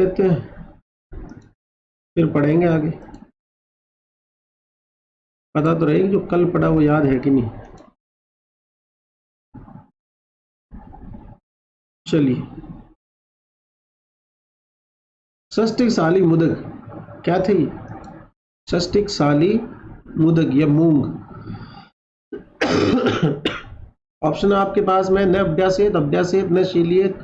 लेते हैं, फिर पढ़ेंगे आगे। पता तो रहेगी जो कल पढ़ा वो याद है कि नहीं। चलिए, षष्टिक साली मुदक क्या थे? षष्टिक साली मुदक या मूंग। ऑप्शन आपके पास में न अभ्यासेत, अभ्यासेत, न शीलियत,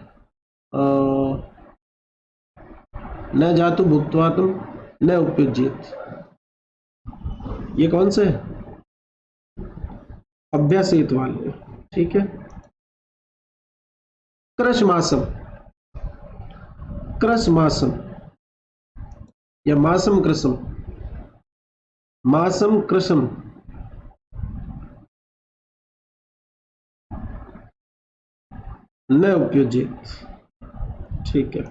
न जातु भुक्त्वा तुम, न उपयुज्येत। ये कौन से अभ्यासेत वाले? ठीक है। कृश मासम, कृश मासम या मासम कृषम, मासम कृषम, न उपयुज्येत। ठीक है।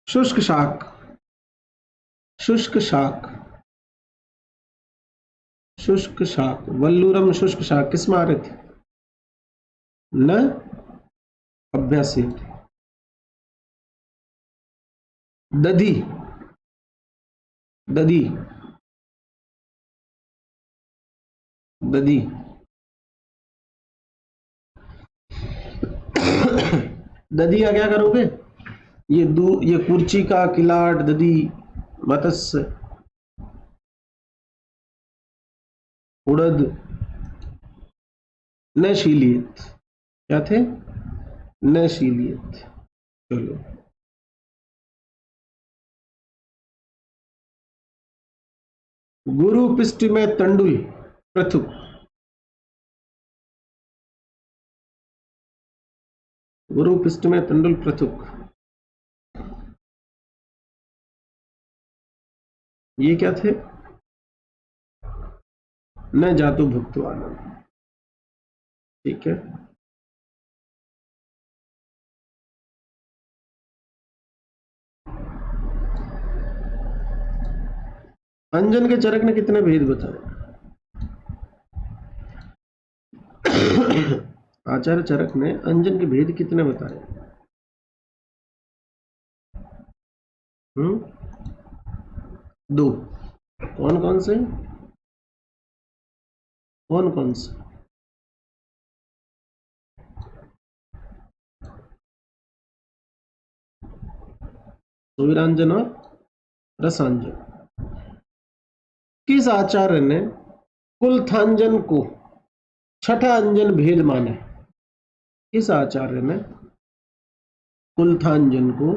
शुष्क शाक, शुष्क शाक, शुष्क शाक, वल्लूरम शुष्क शाक किस में आ रहे थे? न अभ्यासित। दधी, दधी, दधी, दधी का क्या करोगे? ये कुर्ची का, किलाट, दधी, मत्स्य, उड़द, न शीलियत। क्या थे? न शीलियत। चलो, गुरु पिष्ट में तंडुल पृथुक, गुरु पिष्ट में तंडुल पृथुक, ये क्या थे? न जातु भुक्त्वा। ठीक है। अंजन के चरक ने कितने भेद बताए? आचार्य चरक ने अंजन के भेद कितने बताए? दो। कौन कौन से? कौन कौन से? सुविरांजन और रसांजन। किस आचार्य ने कुलथांजन को छठा अंजन भेद माना? किस आचार्य ने कुलथांजन को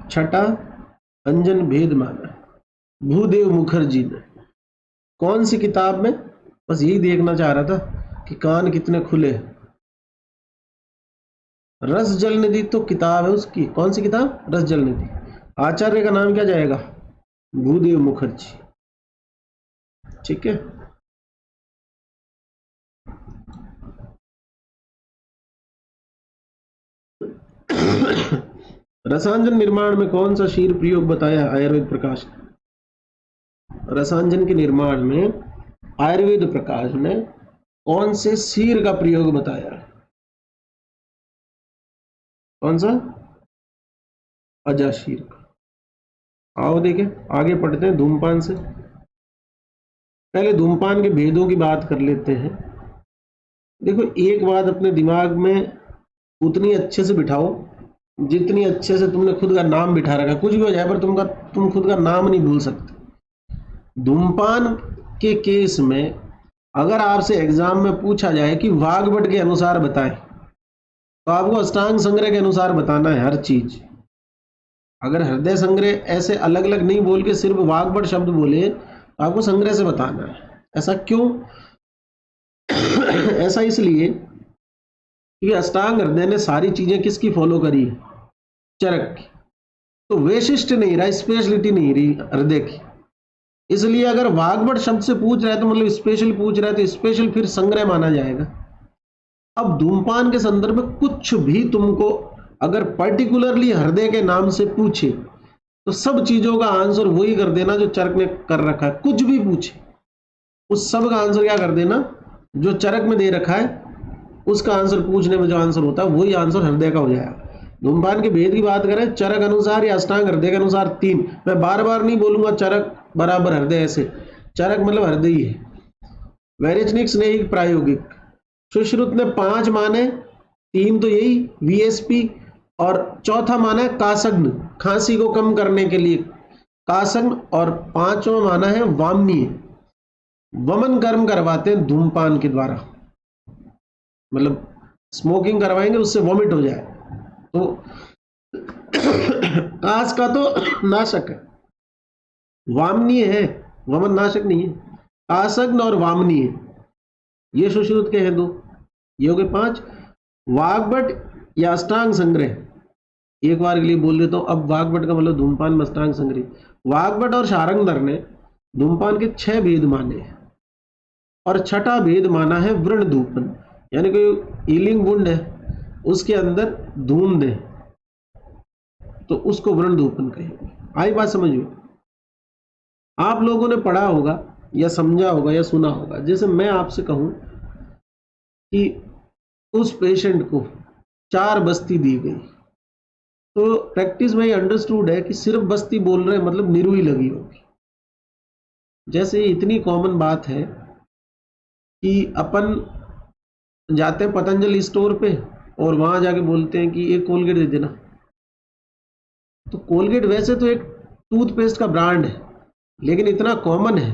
छठा अंजन भेद माना? भूदेव मुखर्जी ने। कौन सी किताब में? बस यही देखना चाह रहा था कि कान कितने खुले। रस जल निधि तो किताब है उसकी। कौन सी किताब? रस जल निधि। आचार्य का नाम क्या जाएगा? भूदेव मुखर्जी। ठीक है। रसांजन निर्माण में कौन सा शीर प्रयोग बताया आयुर्वेद प्रकाश ने? रसांजन के निर्माण में आयुर्वेद प्रकाश ने कौन से शीर का प्रयोग बताया? कौन सा? अजाशीर का। आओ देखें, आगे पढ़ते हैं धूमपान से। पहले धूमपान के भेदों की बात कर लेते हैं। देखो, एक बात अपने दिमाग में उतनी अच्छे से बिठाओ जितनी अच्छे से तुमने खुद का नाम बिठा रखा। कुछ भी हो जाए पर तुम खुद का नाम नहीं भूल सकते। धूमपान के केस में अगर आपसे एग्जाम में पूछा जाए कि वाग्भट के अनुसार बताएं, तो आपको अष्टांग संग्रह के अनुसार बताना है हर चीज। अगर हृदय संग्रह ऐसे अलग अलग नहीं बोल के सिर्फ वाग्भट शब्द बोले तो आपको संग्रह से बताना है। ऐसा क्यों? ऐसा इसलिए कि अष्टांग हृदय ने सारी चीजें किसकी फॉलो करी है? चरक की। तो वैशिष्ट नहीं रहा, स्पेशलिटी नहीं रही हृदय की। इसलिए अगर वाग्भट शब्द से पूछ रहा है तो मतलब स्पेशल पूछ रहा है तो स्पेशल फिर संग्रह माना जाएगा। अब धूमपान के संदर्भ में कुछ भी तुमको अगर पर्टिकुलरली हृदय के नाम से पूछे तो सब चीजों का आंसर वही कर देना जो चरक ने कर रखा है। कुछ भी पूछे उस सब का आंसर क्या कर देना? जो चरक में दे रखा है उसका आंसर पूछने में जो आंसर होता है वही आंसर हृदय का हो जाएगा। धूम्रपान के भेद की बात करें चरक अनुसार या अष्टांग हृदय के अनुसार 3, मैं बार बार नहीं बोलूंगा चरक बराबर हृदय, ऐसे चरक मतलब हृदय ही है। वैरेचनिक स्नेहिक प्रायोगिक, सुश्रुत ने 5 माने, 3 तो यही वीएसपी, और चौथा माना है कासग्न, खांसी को कम करने के लिए कासग्न, और 5वां माना है वामनीय, वमन कर्म करवाते हैं धूमपान के द्वारा, मतलब स्मोकिंग करवाएंगे उससे वॉमिट हो जाए। तो कास का तो नाशक है, वामनीय है, वमन नाशक नहीं है। कासग्न और वामनीय ये सुश्रुत के हैं 2, ये हो गए 5। वाग्भट या अष्टांग संग्रह, एक बार के लिए बोल देता हूं, अब वाग्भट का मतलब धूमपान में अष्टांग संग्रह। वाग्भट और शारंगधर ने धूमपान के 6 भेद माने हैं, और छठा भेद माना है व्रण धूपन, यानी कोई ईलिंग वुंड है उसके अंदर धूम दे तो उसको व्रण धूपन कहेंगे। आई बात समझिए? आप लोगों ने पढ़ा होगा या समझा होगा या सुना होगा, जैसे मैं आपसे कहूं कि उस पेशेंट को 4 बस्ती दी गई, तो प्रैक्टिस में ये अंडरस्टूड है कि सिर्फ बस्ती बोल रहे हैं मतलब निरुई लगी होगी। जैसे इतनी कॉमन बात है कि अपन जाते हैं पतंजलि स्टोर पे और वहां जाके बोलते हैं कि एक कोलगेट दे देना, तो कोलगेट वैसे तो एक टूथपेस्ट का ब्रांड है, लेकिन इतना कॉमन है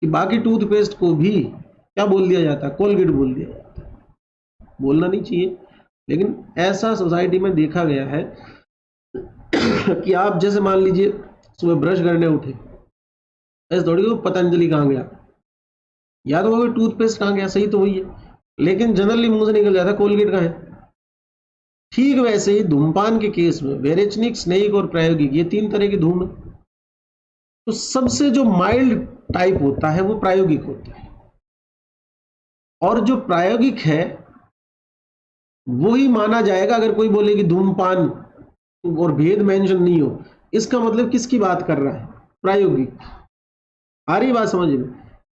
कि बाकी टूथपेस्ट को भी क्या बोल दिया जाता है, कोलगेट बोल दिया जाता है। बोलना नहीं चाहिए, लेकिन ऐसा सोसाइटी में देखा गया है कि आप जैसे मान लीजिए सुबह ब्रश करने उठे, ऐसे थोड़ी को पतंजलि कहाँ गया, या तो वो टूथपेस्ट कहाँ गया, सही तो वही है, लेकिन जनरली मुंह से निकल जाता है कोलगेट कहाँ है। ठीक वैसे ही धूमपान के केस में वैरेचनिक, स्नेहिक और प्रायोगिक, ये 3 तरह की धूम है। तो सबसे जो माइल्ड टाइप होता है वो प्रायोगिक होता है, और जो प्रायोगिक है वो ही माना जाएगा। अगर कोई बोले कि धूमपान और भेद मेंशन नहीं हो, इसका मतलब किसकी बात कर रहा है, प्रायोगिक। आ रही बात समझ में?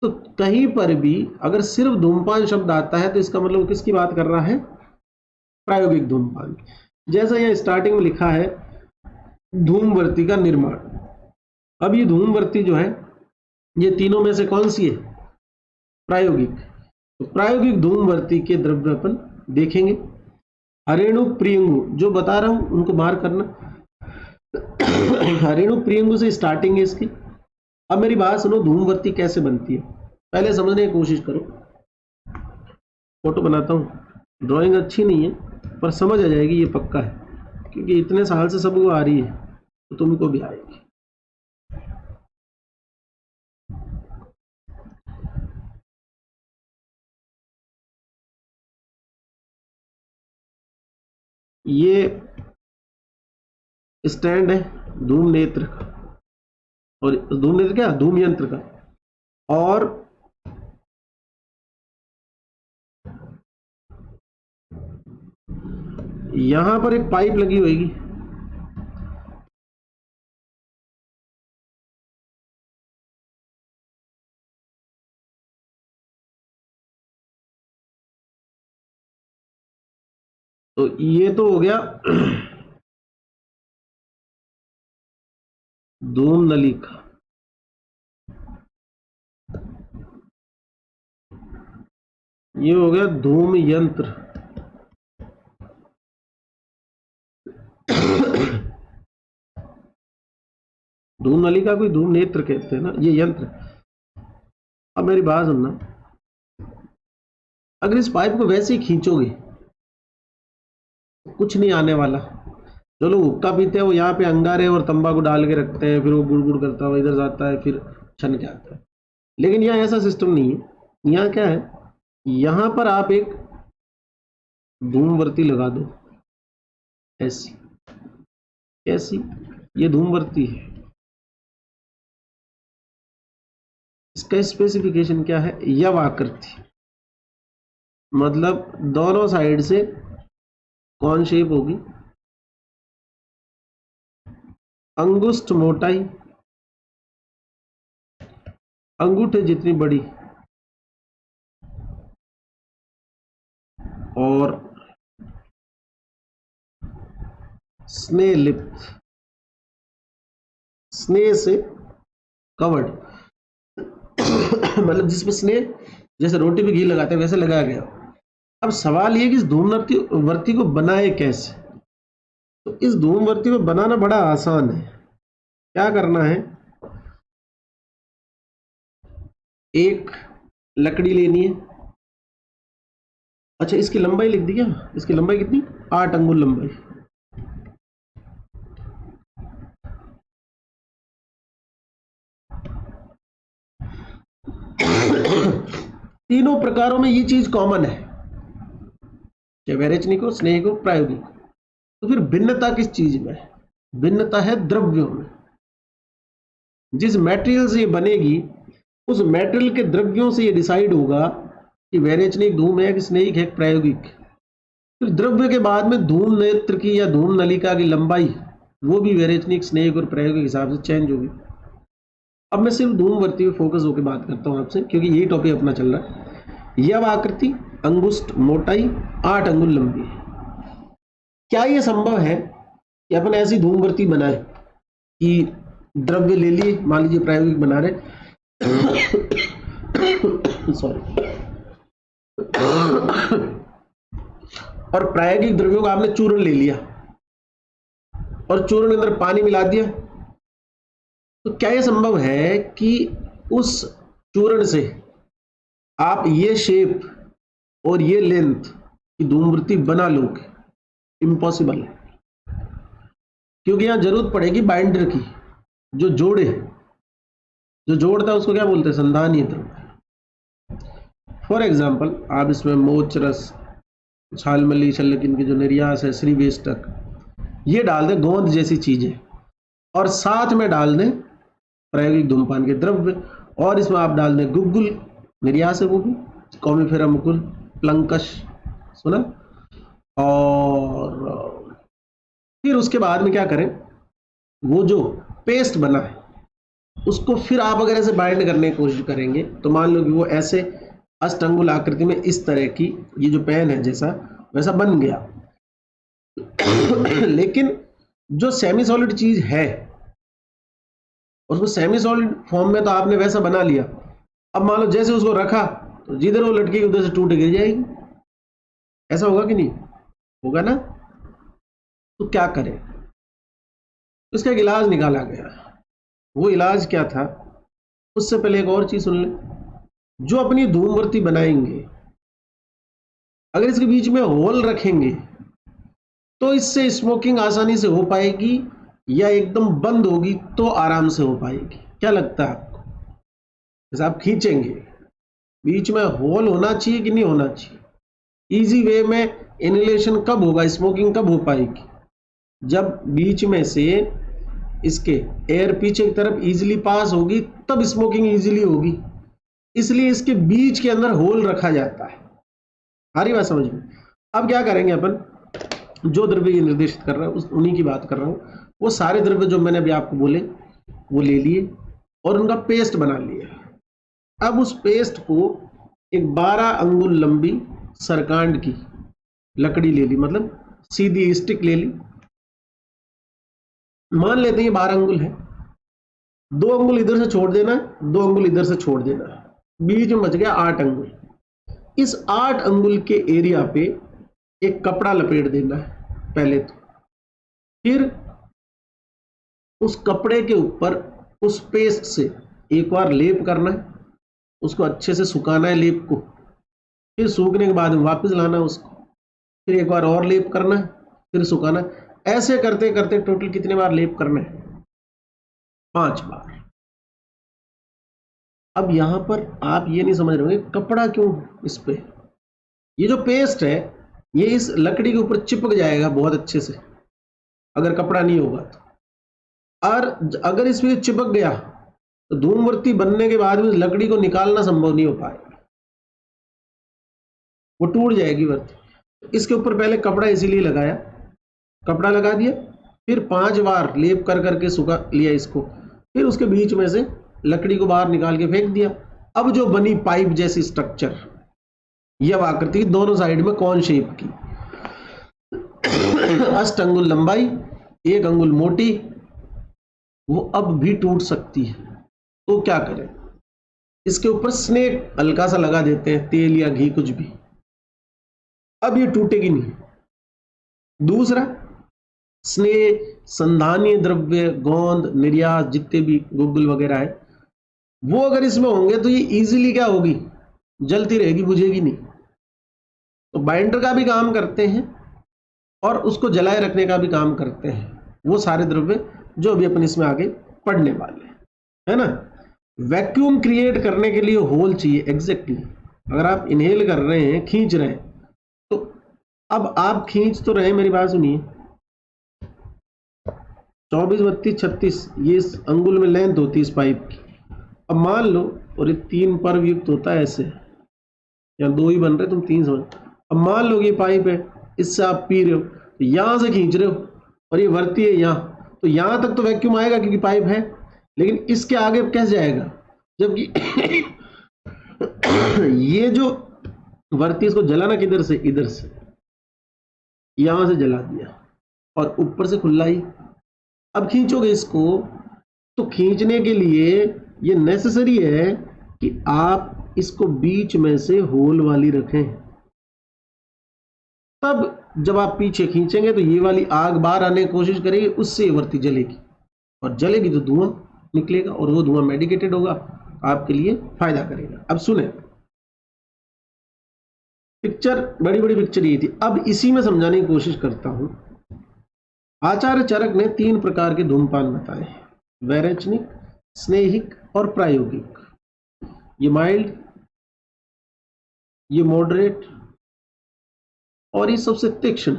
तो कहीं पर भी अगर सिर्फ धूमपान शब्द आता है तो इसका मतलब किसकी बात कर रहा है, प्रायोगिक धूमपान। जैसा यह स्टार्टिंग में लिखा है धूमवर्ती का निर्माण। अब ये धूमवर्ती जो है ये तीनों में से कौन सी है, प्रायोगिक। तो प्रायोगिक धूमवर्ती के द्रव्य अपन देखेंगे। हरेणु प्रियंगु जो बता रहा हूं उनको बाहर करना। हरेणु प्रियंगु से स्टार्टिंग है इसकी। अब मेरी बात सुनो, धूमवर्ती कैसे बनती है पहले समझने की कोशिश करो। फोटो बनाता हूं, ड्राइंग अच्छी नहीं है पर समझ आ जाएगी, ये पक्का है, क्योंकि इतने साल से सबको आ रही है तो तुमको भी आएगी। ये स्टैंड है धूम नेत्र का, और धूम नेत्र क्या, धूम यंत्र का, और यहां पर एक पाइप लगी होगी, तो ये तो हो गया धूम नलिका। ये हो गया धूम यंत्र। धूम नलिका कोई धूम नेत्र कहते हैं ना, ये यंत्र। अब मेरी बात सुनना, अगर इस पाइप को वैसे ही खींचोगे तो कुछ नहीं आने वाला। जो लोग हुक्का पीते हैं वो यहाँ पे अंगारे और तंबाकू डाल के रखते हैं, फिर वो गुड़ गुड़ करता है, इधर जाता है, फिर छन के आता है। लेकिन यहाँ ऐसा सिस्टम नहीं है। यहाँ क्या है, यहाँ पर आप एक धूमवर्ती लगा दो, ऐसी कैसी, ये धूमवर्ती है। इसका स्पेसिफिकेशन क्या है, यव आकृति, मतलब दोनों साइड से कौन शेप होगी, अंगुष्ठ मोटाई, अंगूठे जितनी बड़ी, और स्नेह लिप्त, स्नेह से कवर्ड, मतलब जिसमें स्नेह जैसे रोटी पे घी लगाते हैं वैसे लगाया गया। अब सवाल ये कि इस धूमवर्ती को बनाए कैसे। तो इस धूमवर्ती को बनाना बड़ा आसान है। क्या करना है, एक लकड़ी लेनी है। अच्छा, इसकी लंबाई लिख दी क्या? इसकी लंबाई कितनी? 8 अंगुल लंबाई। तीनों प्रकारों में ये चीज कॉमन है, चाहे वैरेचनिक हो, स्नेहिक हो, प्रायोगिक। तो फिर भिन्नता किस चीज में है? भिन्नता है द्रव्यों में। जिस मटेरियल से ये बनेगी उस मटेरियल के द्रव्यों से ये डिसाइड होगा कि वैरेचनिक धूम है कि स्नेहिक है, प्रायोगिक। फिर द्रव्य के बाद में धूम नेत्र की या धूम नलिका की लंबाई वो भी वैरेचनिक, स्नेहिक और प्रायोगिक के हिसाब से चेंज होगी। अब मैं सिर्फ धूमवर्ती पे फोकस होकर बात करता हूं आपसे, क्योंकि यही टॉपिक अपना चल रहा है। यह आकृति, अंगुष्ठ मोटाई, 8 अंगुल लंबी है। क्या यह संभव है कि अपन ऐसी धूमवर्ती बनाए कि द्रव्य ले लिए, मान लीजिए प्रायोगिक बना रहे सॉरी, और प्रायोगिक द्रव्यों का आपने चूर्ण ले लिया और चूर्ण के अंदर पानी मिला दिया, तो क्या यह संभव है कि उस चूर्ण से आप ये शेप और ये लेंथ की धूमवर्ती बना लोगे? इम्पॉसिबल है, क्योंकि यहां जरूरत पड़ेगी बाइंडर की, जो जोड़े, जो जोड़ता है उसको क्या बोलते हैं? संधानीय द्रव्य। फॉर एग्जाम्पल, आप इसमें मोच रस, छालमली, शल्यक की जो निर्यास है, श्रीवेष्टक, ये डाल दें, गोंद जैसी चीजें, और साथ में डाल दें प्रायोगिक धूमपान के द्रव्य, और इसमें आप डाल दें गुग्गुल, निर्यास है वो भी, कॉमीफेरा मुकुल, प्लंकश, सुना। और फिर उसके बाद में क्या करें, वो जो पेस्ट बना है उसको फिर आप अगर ऐसे बाइंड करने की कोशिश करेंगे तो मान लो कि वो ऐसे अष्टांगुल आकृति में इस तरह की, ये जो पेन है जैसा वैसा बन गया। लेकिन जो सेमी सॉलिड चीज है उसको सेमी सॉलिड फॉर्म में तो आपने वैसा बना लिया, अब मान लो जैसे उसको रखा तो जिधर वो लटकेगी उधर से टूट गिर जाएगी। ऐसा होगा कि नहीं होगा ना? तो क्या करें? इसका एक इलाज निकाला गया। वो इलाज क्या था? उससे पहले एक और चीज सुन ले। जो अपनी धूमवर्ती बनाएंगे, अगर इसके बीच में होल रखेंगे तो इससे स्मोकिंग आसानी से हो पाएगी, या एकदम बंद होगी तो आराम से हो पाएगी? क्या लगता है आपको? जैसे आप खींचेंगे, बीच में होल होना चाहिए कि नहीं होना चाहिए? इजी वे में इनहेलेशन कब होगा, स्मोकिंग कब हो पाएगी? जब बीच में से इसके एयर पीछे की तरफ इजीली पास होगी तब स्मोकिंग इजीली होगी, इसलिए इसके बीच के अंदर होल रखा जाता है। आ रही बात समझ में? अब क्या करेंगे अपन, जो द्रव्य ये निर्देशित कर रहा है उन्हीं की बात कर रहा हूं। वो सारे द्रव्य जो मैंने अभी आपको बोले वो ले लिए और उनका पेस्ट बना लिया। अब उस पेस्ट को एक 12 अंगुल लंबी सरकांड की लकड़ी ले ली, मतलब सीधी स्टिक ले ली। मान लेते हैं 12 अंगुल है, 2 अंगुल इधर से छोड़ देना है, 2 अंगुल इधर से छोड़ देना है, बीच में बच गया 8 अंगुल। इस 8 अंगुल के एरिया पे एक कपड़ा लपेट देना है पहले तो, फिर उस कपड़े के ऊपर उस पेस्ट से एक बार लेप करना है, उसको अच्छे से सुखाना है लेप को, फिर सूखने के बाद वापस लाना है उसको, फिर एक बार और लेप करना है, फिर सुखाना है। ऐसे करते करते टोटल कितने बार लेप करना है? 5 बार। अब यहां पर आप ये नहीं समझ रहे होंगे कपड़ा क्यों इस पे, ये जो पेस्ट है ये इस लकड़ी के ऊपर चिपक जाएगा बहुत अच्छे से अगर कपड़ा नहीं होगा तो, और अगर इसमें चिपक गया तो धूमवर्ती बनने के बाद भी लकड़ी को निकालना संभव नहीं हो पाएगा, वो टूट जाएगी वर्ती। इसके ऊपर पहले कपड़ा इसीलिए लगाया, कपड़ा लगा दिया, फिर 5 बार लेप कर करके सुखा लिया इसको, फिर उसके बीच में से लकड़ी को बाहर निकाल के फेंक दिया। अब जो बनी पाइप जैसी स्ट्रक्चर यह आकृति दोनों साइड में कौन शेप की, अष्ट अंगुल लंबाई, 1 अंगुल मोटी, वो अब भी टूट सकती है। तो क्या करें, इसके ऊपर स्नेक हल्का सा लगा देते हैं, तेल या घी कुछ भी, अब ये टूटेगी नहीं। दूसरा, स्नेह, संधानीय द्रव्य, गोंद, निर्यास, जितने भी गुग्गुल वगैरह है, वो अगर इसमें होंगे तो ये इजीली क्या होगी, जलती रहेगी, बुझेगी नहीं। तो बाइंडर का भी काम करते हैं और उसको जलाए रखने का भी काम करते हैं, वो सारे द्रव्य जो अभी अपन इसमें आगे पढ़ने वाले हैं, है ना। वैक्यूम क्रिएट करने के लिए होल चाहिए एग्जैक्टली। अगर आप इनहेल कर रहे हैं, खींच रहे हैं, तो अब आप खींच तो रहे, मेरी बात सुनिए, 24, 32, 36 ये इस अंगुल में लेंथ होती है इस पाइप की। अब मान लो, और ये 3 पर्व युक्त होता है ऐसे, या 2 ही बन रहे, तुम 3 समझ। अब मान लो ये पाइप है, इससे आप पी रहे हो, तो यहां से खींच रहे हो और ये भर्ती है यहां, तो यहां तक तो वैक्यूम आएगा क्योंकि पाइप है, लेकिन इसके आगे कैसे जाएगा, जबकि ये जो वर्ती, इसको जलाना किधर से, इधर से, यहां से जला दिया और ऊपर से खुला ही। अब खींचोगे इसको, तो खींचने के लिए ये नेसेसरी है कि आप इसको बीच में से होल वाली रखें, तब जब आप पीछे खींचेंगे तो ये वाली आग बाहर आने की कोशिश करेगी, उससे ये वर्ती जलेगी, और जलेगी तो धुआं निकलेगा, और वो धुआं मेडिकेटेड होगा, आपके लिए फायदा करेगा। अब सुने, पिक्चर, बड़ी बड़ी पिक्चर ये थी। अब इसी में समझाने की कोशिश करता हूं। आचार्य चरक ने 3 प्रकार के धूमपान बताए, वैरेचनिक, स्नेहिक और प्रायोगिक। ये माइल्ड, ये मॉडरेट, और ये सबसे तीक्ष्ण,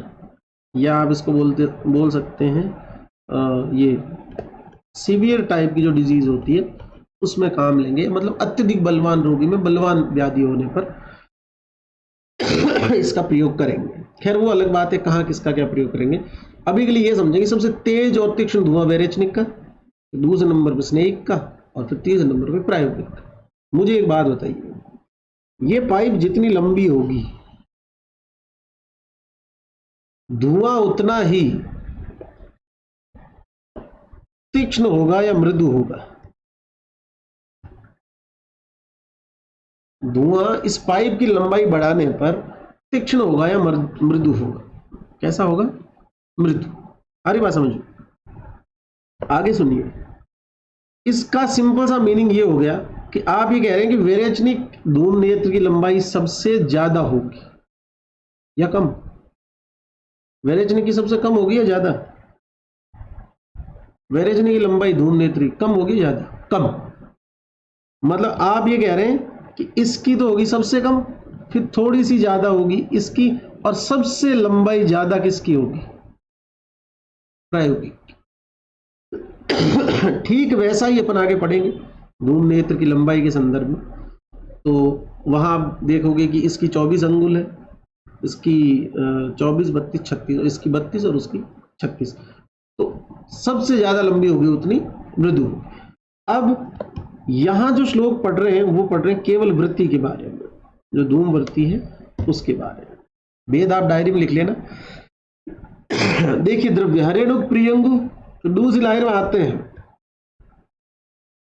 या आप इसको बोल सकते हैं ये सीवियर टाइप की जो डिजीज होती है उसमें काम लेंगे, मतलब अत्यधिक बलवान रोगी में, बलवान व्याधि होने पर इसका प्रयोग करेंगे। खैर वो अलग बात है, कहाँ किसका क्या प्रयोग करेंगे। अभी के लिए ये समझेंगे सबसे तेज और तीक्ष्ण धुआं वैरेचनिक का, दूसरे नंबर पर स्नेहिक का, और फिर तीसरे नंबर पर प्रायोगिक का। मुझे एक बात बताइए, ये पाइप जितनी लंबी होगी धुआं उतना ही तीक्ष्ण होगा या मृदु होगा? धुआं इस पाइप की लंबाई बढ़ाने पर तीक्ष्ण होगा या मृदु होगा? कैसा होगा? मृदु। सारी बात समझो, आगे सुनिए। इसका सिंपल सा मीनिंग ये हो गया कि आप ये कह रहे हैं कि वैरेचनिक धूम नेत्र की लंबाई सबसे ज्यादा होगी या कम? वैरेचनिक की सबसे कम होगी या ज्यादा? वैरेचनिक की लंबाई धूम नेत्र की कम होगी, ज्यादा? कम। मतलब आप ये कह रहे हैं कि इसकी तो होगी सबसे कम, फिर थोड़ी सी ज्यादा होगी इसकी, और सबसे लंबाई ज्यादा किसकी होगी? प्रायोगिक। ठीक वैसा ही अपन आगे पढ़ेंगे धूम नेत्र की लंबाई के संदर्भ में। तो वहां आप देखोगे कि इसकी 24 अंगुल है, इसकी 24, 32, 36, और इसकी 32 और उसकी 36, तो सबसे ज्यादा लंबी होगी उतनी मृदु होगी। अब यहां जो श्लोक पढ़ रहे हैं वो पढ़ रहे हैं केवल वृत्ति के बारे में, जो धूम वृत्ति है उसके बारे में। वेद आप डायरी में लिख लेना। देखिए, द्रव्य हरेणुक प्रियंगु, तो दूसरी लाइन में आते हैं।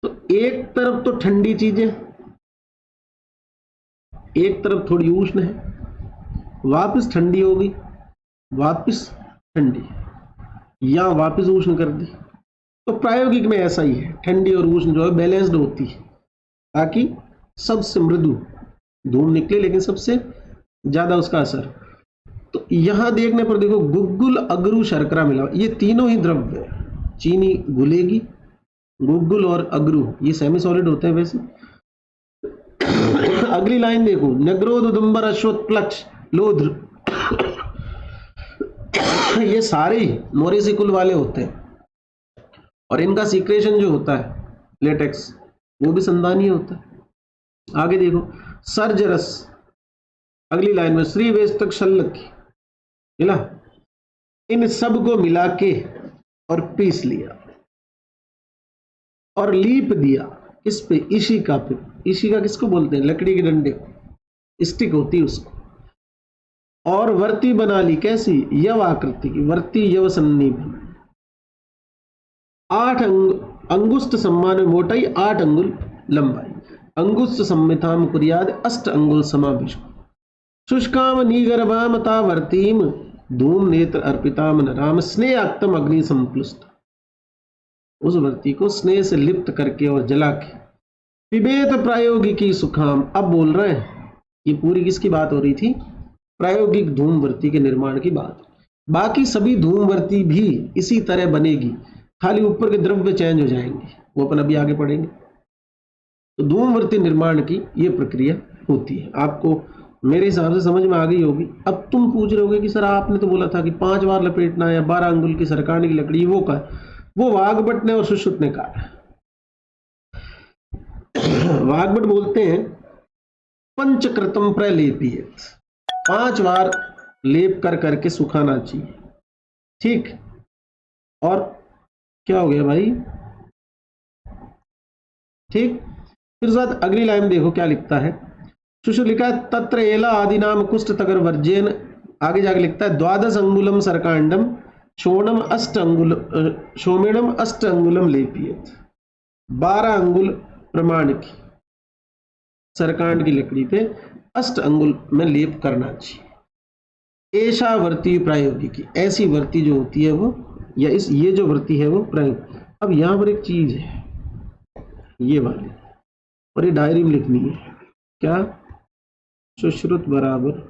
तो एक तरफ तो ठंडी चीजें, एक तरफ थोड़ी उष्ण है, वापस ठंडी होगी, वापस ठंडी, या वापस उष्ण कर दी। तो प्रायोगिक में ऐसा ही है, ठंडी और उष्ण जो है बैलेंस्ड होती है, ताकि सबसे मृदु धूम निकले, लेकिन सबसे ज्यादा उसका असर। तो यहां देखने पर देखो, गुग्गुल, अगरू, शर्करा मिला, ये तीनों ही द्रव्य है। चीनी घुलेगी, गुग्गुल और अगरू ये सेमी सॉलिड होते हैं वैसे। अगली लाइन देखो, नगरोध, उदुम्बर, अश्वत्थ, प्लक्ष, लोध्र, ये सारे मोरेसी कुल वाले होते हैं, और इनका सीक्रेशन जो होता है लेटेक्स, वो भी संधानीय होता है। आगे देखो, सर्जरस, अगली लाइन में श्री वेस्तक, शल्लक मिला, इन सब को मिला के और पीस लिया और लीप दिया किस पे? इशिका पे। इशिका किसको बोलते हैं? लकड़ी के डंडे। स्टिक होती उसको, और वर्ती बना ली कैसी, यव आकृति की, वर्ती यव सन्नी बना, 8 अंगुष्ठ सम्मान मोटाई, 8 अंगुल लंबाई, अंगुष्ठ सम्मिताम कुर्याद 8 अंगुल समाविष्ट, शुष्काम निगर्भाम तावर्तीम धूम नेत्र अर्पिताम नराम स्नेहाक्तम अग्नि संप्लुष्ट, उस वर्ती को स्नेह से लिप्त करके और जला के, पिबेत प्रायोगिकी सुखाम, अब बोल रहे हैं ये पूरी किसकी बात हो रही थी, प्रायोगिक धूमवर्ती के निर्माण की बात। बाकी सभी धूमवर्ती भी इसी तरह बनेगी, खाली ऊपर के द्रव्य चेंज हो जाएंगे, वो अपन अभी आगे पढ़ेंगे। तो धूमवर्ती निर्माण की ये प्रक्रिया होती है। आपको मेरे हिसाब से समझ में आ गई होगी। अब तुम पूछ रहे होगे कि सर आपने तो बोला था कि 5 बार लपेटना है, 12 अंगुल की सरकाने की लकड़ी, वो का वो वाग्भट ने और सुश्रुत ने कहा। वाग्भट बोलते हैं पंचकृतम प्रलेपियत, 5 बार लेप कर करके सुखाना चाहिए, ठीक। और क्या हो गया भाई, ठीक। फिर साथ अगली लाइन देखो क्या लिखता है, सुश्रु लिखा है तत्र एला आदि नाम कुष्ठ तगर वर्जेन, आगे जाके लिखता है 12 अंगुलम सरकांडम शोणम 8 अंगुल शोमेणम 8 अंगुलम लेपियत, 12 अंगुल प्रमाण की सरकांड की लकड़ी पे 8 अंगुल में लेप करना चाहिए। ऐसा वर्ती प्रायोगिकी, ऐसी वर्ती जो होती है वो, या ये जो वर्ती है वो प्रायोग। अब यहां पर एक चीज है ये वाली, और ये डायरी में लिखनी है, क्या, सुश्रुत बराबर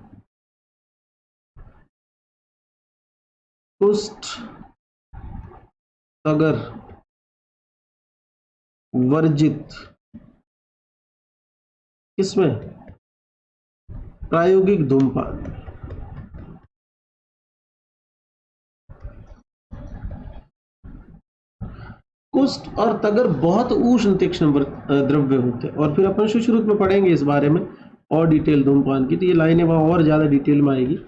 कुष्ठ तगर वर्जित, किसमें, प्रायोगिक धूमपान। कुष्ठ और तगर बहुत उष्ण तीक्ष्ण द्रव्य होते हैं, और फिर अपन सुश्रुत में पढ़ेंगे इस बारे में और डिटेल धूमपान की, तो ये लाइनें वहां और ज्यादा डिटेल में आएगी,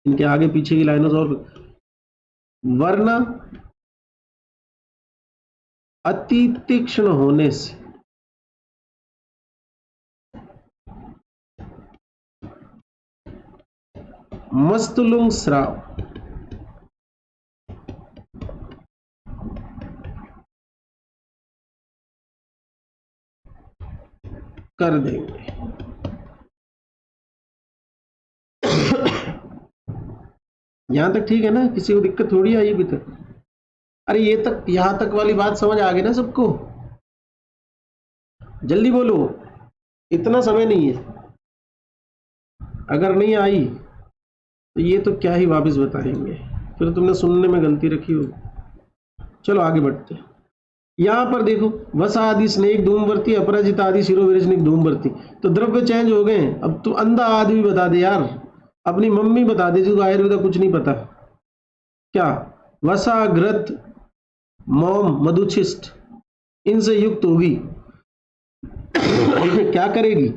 इनके आगे पीछे की लाइनों से। और वरना अति तीक्ष्ण होने से मस्तुलुंग स्राव कर देंगे। यहां तक ठीक है ना, किसी को दिक्कत थोड़ी आई अभी तक। अरे ये तक, यहां तक वाली बात समझ आ गई ना सबको, जल्दी बोलो, इतना समय नहीं है। अगर नहीं आई तो ये तो क्या ही वापस बताएंगे, फिर तुमने सुनने में गलती रखी हो। चलो आगे बढ़ते हैं। यहां पर देखो वस आदि स्नेक धूमवर्ती, अपराजित आदि शिरोविरजनिक धूमवर्ती, तो द्रव्य चेंज हो गए। अब तू अंधा आदि भी बता दे यार, अपनी मम्मी बता दे जो आयुर्वेद कुछ नहीं पता। क्या, वसा घृत मोम मधुचिष्ट इनसे युक्त होगी, क्या करेगी,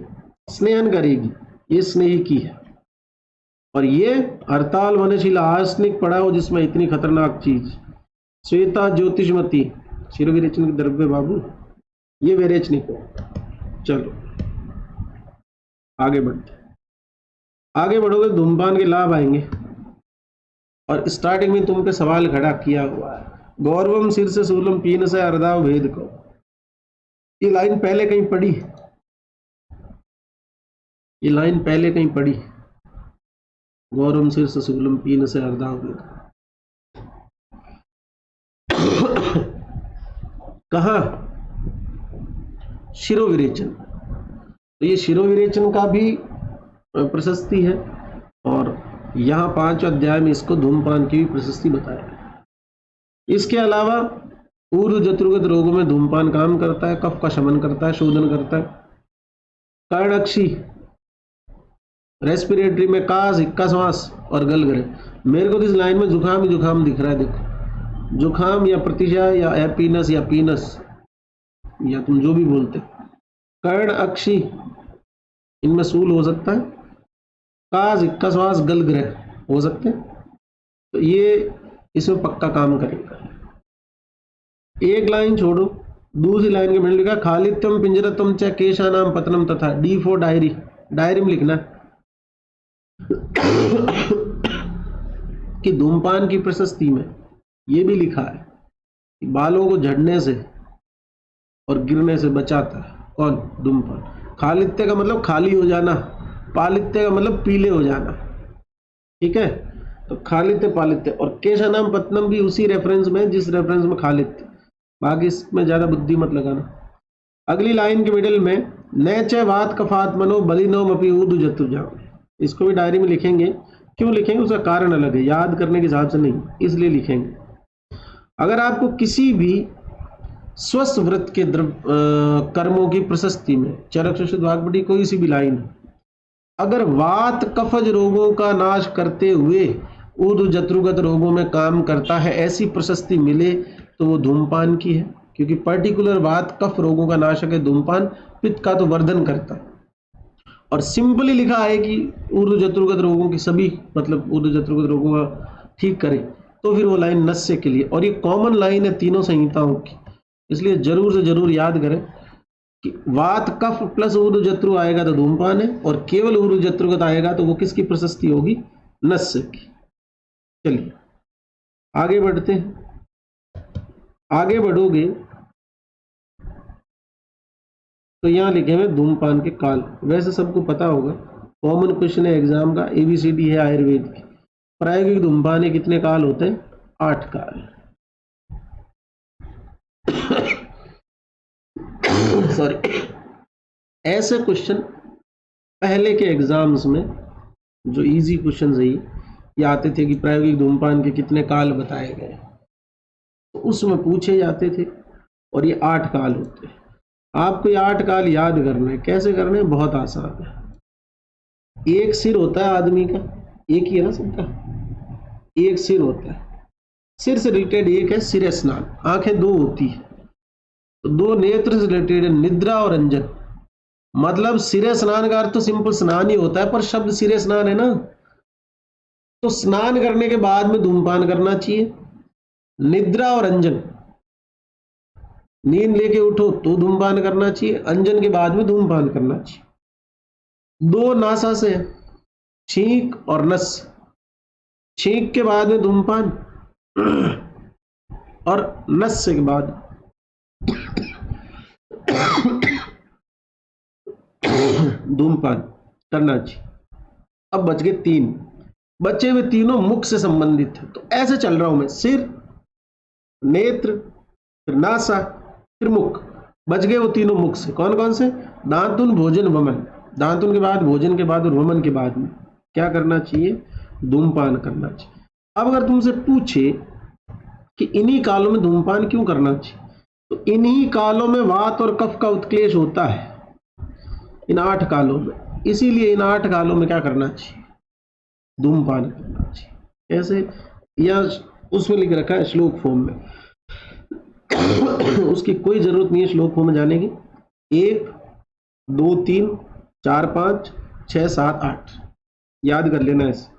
स्नेहन करेगी, ये स्नेह की है। और ये हड़ताल वनशीला आर्सनिक पड़ा हो जिसमें इतनी खतरनाक चीज, श्वेता ज्योतिषमती शिरोविरेचन के द्रव्य बाबू, ये विरेचनिक हो। चलो आगे बढ़ते, आगे बढ़ोगे धूमपान के लाभ आएंगे। और स्टार्टिंग में तुम पे सवाल खड़ा किया हुआ है, गौरवम शीर्ष शूलम पीन से अर्दाव भेद को, ये लाइन पहले कहीं पढ़ी, ये लाइन पहले कहीं पढ़ी, गौरवम शीर्ष शूलम पीन से अर्दाव भेद, कहा, शिरोविरेचन। तो ये शिरोविरेचन का भी प्रशस्ति है, और यहां 5 अध्याय में इसको धूमपान की भी प्रशस्ति बताया। इसके अलावा ऊर्ध्व जत्रुगत रोगों में धूमपान काम करता है, कफ का शमन करता है, शोधन करता है। कर्णक्षी रेस्पिरेटरी में काज, हिक्का श्वास और गलगरे। मेरे को तो इस लाइन में जुकाम ही जुकाम दिख रहा है, देखो जुकाम या प्रतिशय या एपीनस या पीनस या तुम जो भी बोलते। कर्ण अक्षी, इनमें सूल हो सकता है, काज, हिक्का श्वास, गलग्रह हो सकते हैं, तो ये इसमें पक्का काम करेगा। एक लाइन छोड़ो, दूसरी लाइन के मिनट लिखा खालित्यम पिंजरतम च केशानाम पतनम तथा, D4 डायरी, डायरी में लिखना है कि धूमपान की प्रशस्ति में यह भी लिखा है कि बालों को झड़ने से और गिरने से बचाता है। कौन? धूमपान। खालित्य का मतलब खाली हो जाना, पालित्य का मतलब पीले हो जाना। ठीक है, तो खालित्य पालित्य, और केशनम पत्नम भी उसी रेफरेंस में जिस रेफरेंस में खालित्य। बाकी इसमें ज्यादा बुद्धि मत लगाना। अगली लाइन के मिडिल में नैच वात कफात मनो बलिनो मपी ऊदु जतुजाम, इसको भी डायरी में लिखेंगे। क्यों लिखेंगे उसका कारण अलग है, याद करने के हिसाब से नहीं, इसलिए लिखेंगे। अगर आपको किसी भी स्वस्थ व्रत के कर्मों की प्रशस्ति में चरक सुषुप्त वाग्भटी कोई सी भी लाइन, अगर वात कफज रोगों का नाश करते हुए ऊर्ध्व जत्रुगत रोगों में काम करता है, ऐसी प्रशस्ति मिले तो वो धूमपान की है, क्योंकि पर्टिकुलर वात कफ रोगों का नाशक है धूमपान, पित्त का तो वर्धन करता है। और सिंपली लिखा है कि ऊर्ध्व जत्रुगत रोगों की सभी, मतलब ऊर्ध्व जत्रुगत रोगों का ठीक करे, तो फिर वो लाइन नस्य के लिए, और ये कॉमन लाइन है तीनों संहिताओं की, इसलिए जरूर से जरूर याद करें कि वात कफ प्लस ऊर्ध्व जत्रु आएगा तो धूमपान है, और केवल ऊर्ध्व जत्रुगत आएगा तो वो किसकी प्रशस्ति होगी? नस्य की। चलिए आगे बढ़ते हैं। आगे बढ़ोगे तो यहां लिखे हुए धूमपान के काल, वैसे सबको पता होगा, कॉमन क्वेश्चन है एग्जाम का, एबीसीडी है आयुर्वेद की। प्रायोगिक धूमपान के कितने काल होते हैं? 8 काल। सॉरी, ऐसे क्वेश्चन पहले के एग्जाम्स में जो इजी क्वेश्चन है ये आते थे कि प्रायोगिक धूमपान के कितने काल बताए गए, तो उसमें पूछे जाते थे, और ये 8 काल होते हैं। आपको ये 8 काल याद करना है। कैसे करने? बहुत आसान है। एक सिर होता है आदमी का, एक ही है ना सबका, एक सिर होता है, सिर से रिलेटेड एक है सिर स्नान, आंखें 2 होती है, तो 2 नेत्र से रिलेटेड निद्रा और अंजन। मतलब सिर स्नान का अर्थ तो सिंपल स्नान ही होता है, पर शब्द सिर स्नान है ना, तो स्नान करने के बाद में धूमपान करना चाहिए। निद्रा और अंजन, नींद लेके उठो तो धूमपान करना चाहिए, अंजन के बाद में धूमपान करना चाहिए। 2 नासा से, छींक और नस, छींक के बाद में धूमपान और नस के बाद धूमपान करना चाहिए। अब बच गए 3, बचे हुए तीनों मुख से संबंधित है, तो ऐसे चल रहा हूं मैं, सिर, नेत्र, फिर नासा, फिर मुख। बच गए वो तीनों मुख से, कौन कौन से? दांतुन, भोजन, वमन। दांतुन के बाद, भोजन के बाद और वमन के बाद में क्या करना चाहिए? धूमपान करना चाहिए। अब अगर तुमसे पूछे कि इन्हीं कालों में धूमपान क्यों करना चाहिए, तो इन्हीं कालों में वात और कफ का उत्क्लेश होता है, इन 8 कालों में, इसीलिए इन 8 कालों में क्या करना चाहिए? धूमपान करना चाहिए। कैसे? या उसमें लिख रखा है श्लोक फॉर्म में, उसकी कोई जरूरत नहीं है श्लोक फॉर्म में जाने की। 1 2 3 4 5 6 7 8 याद कर लेना, ऐसे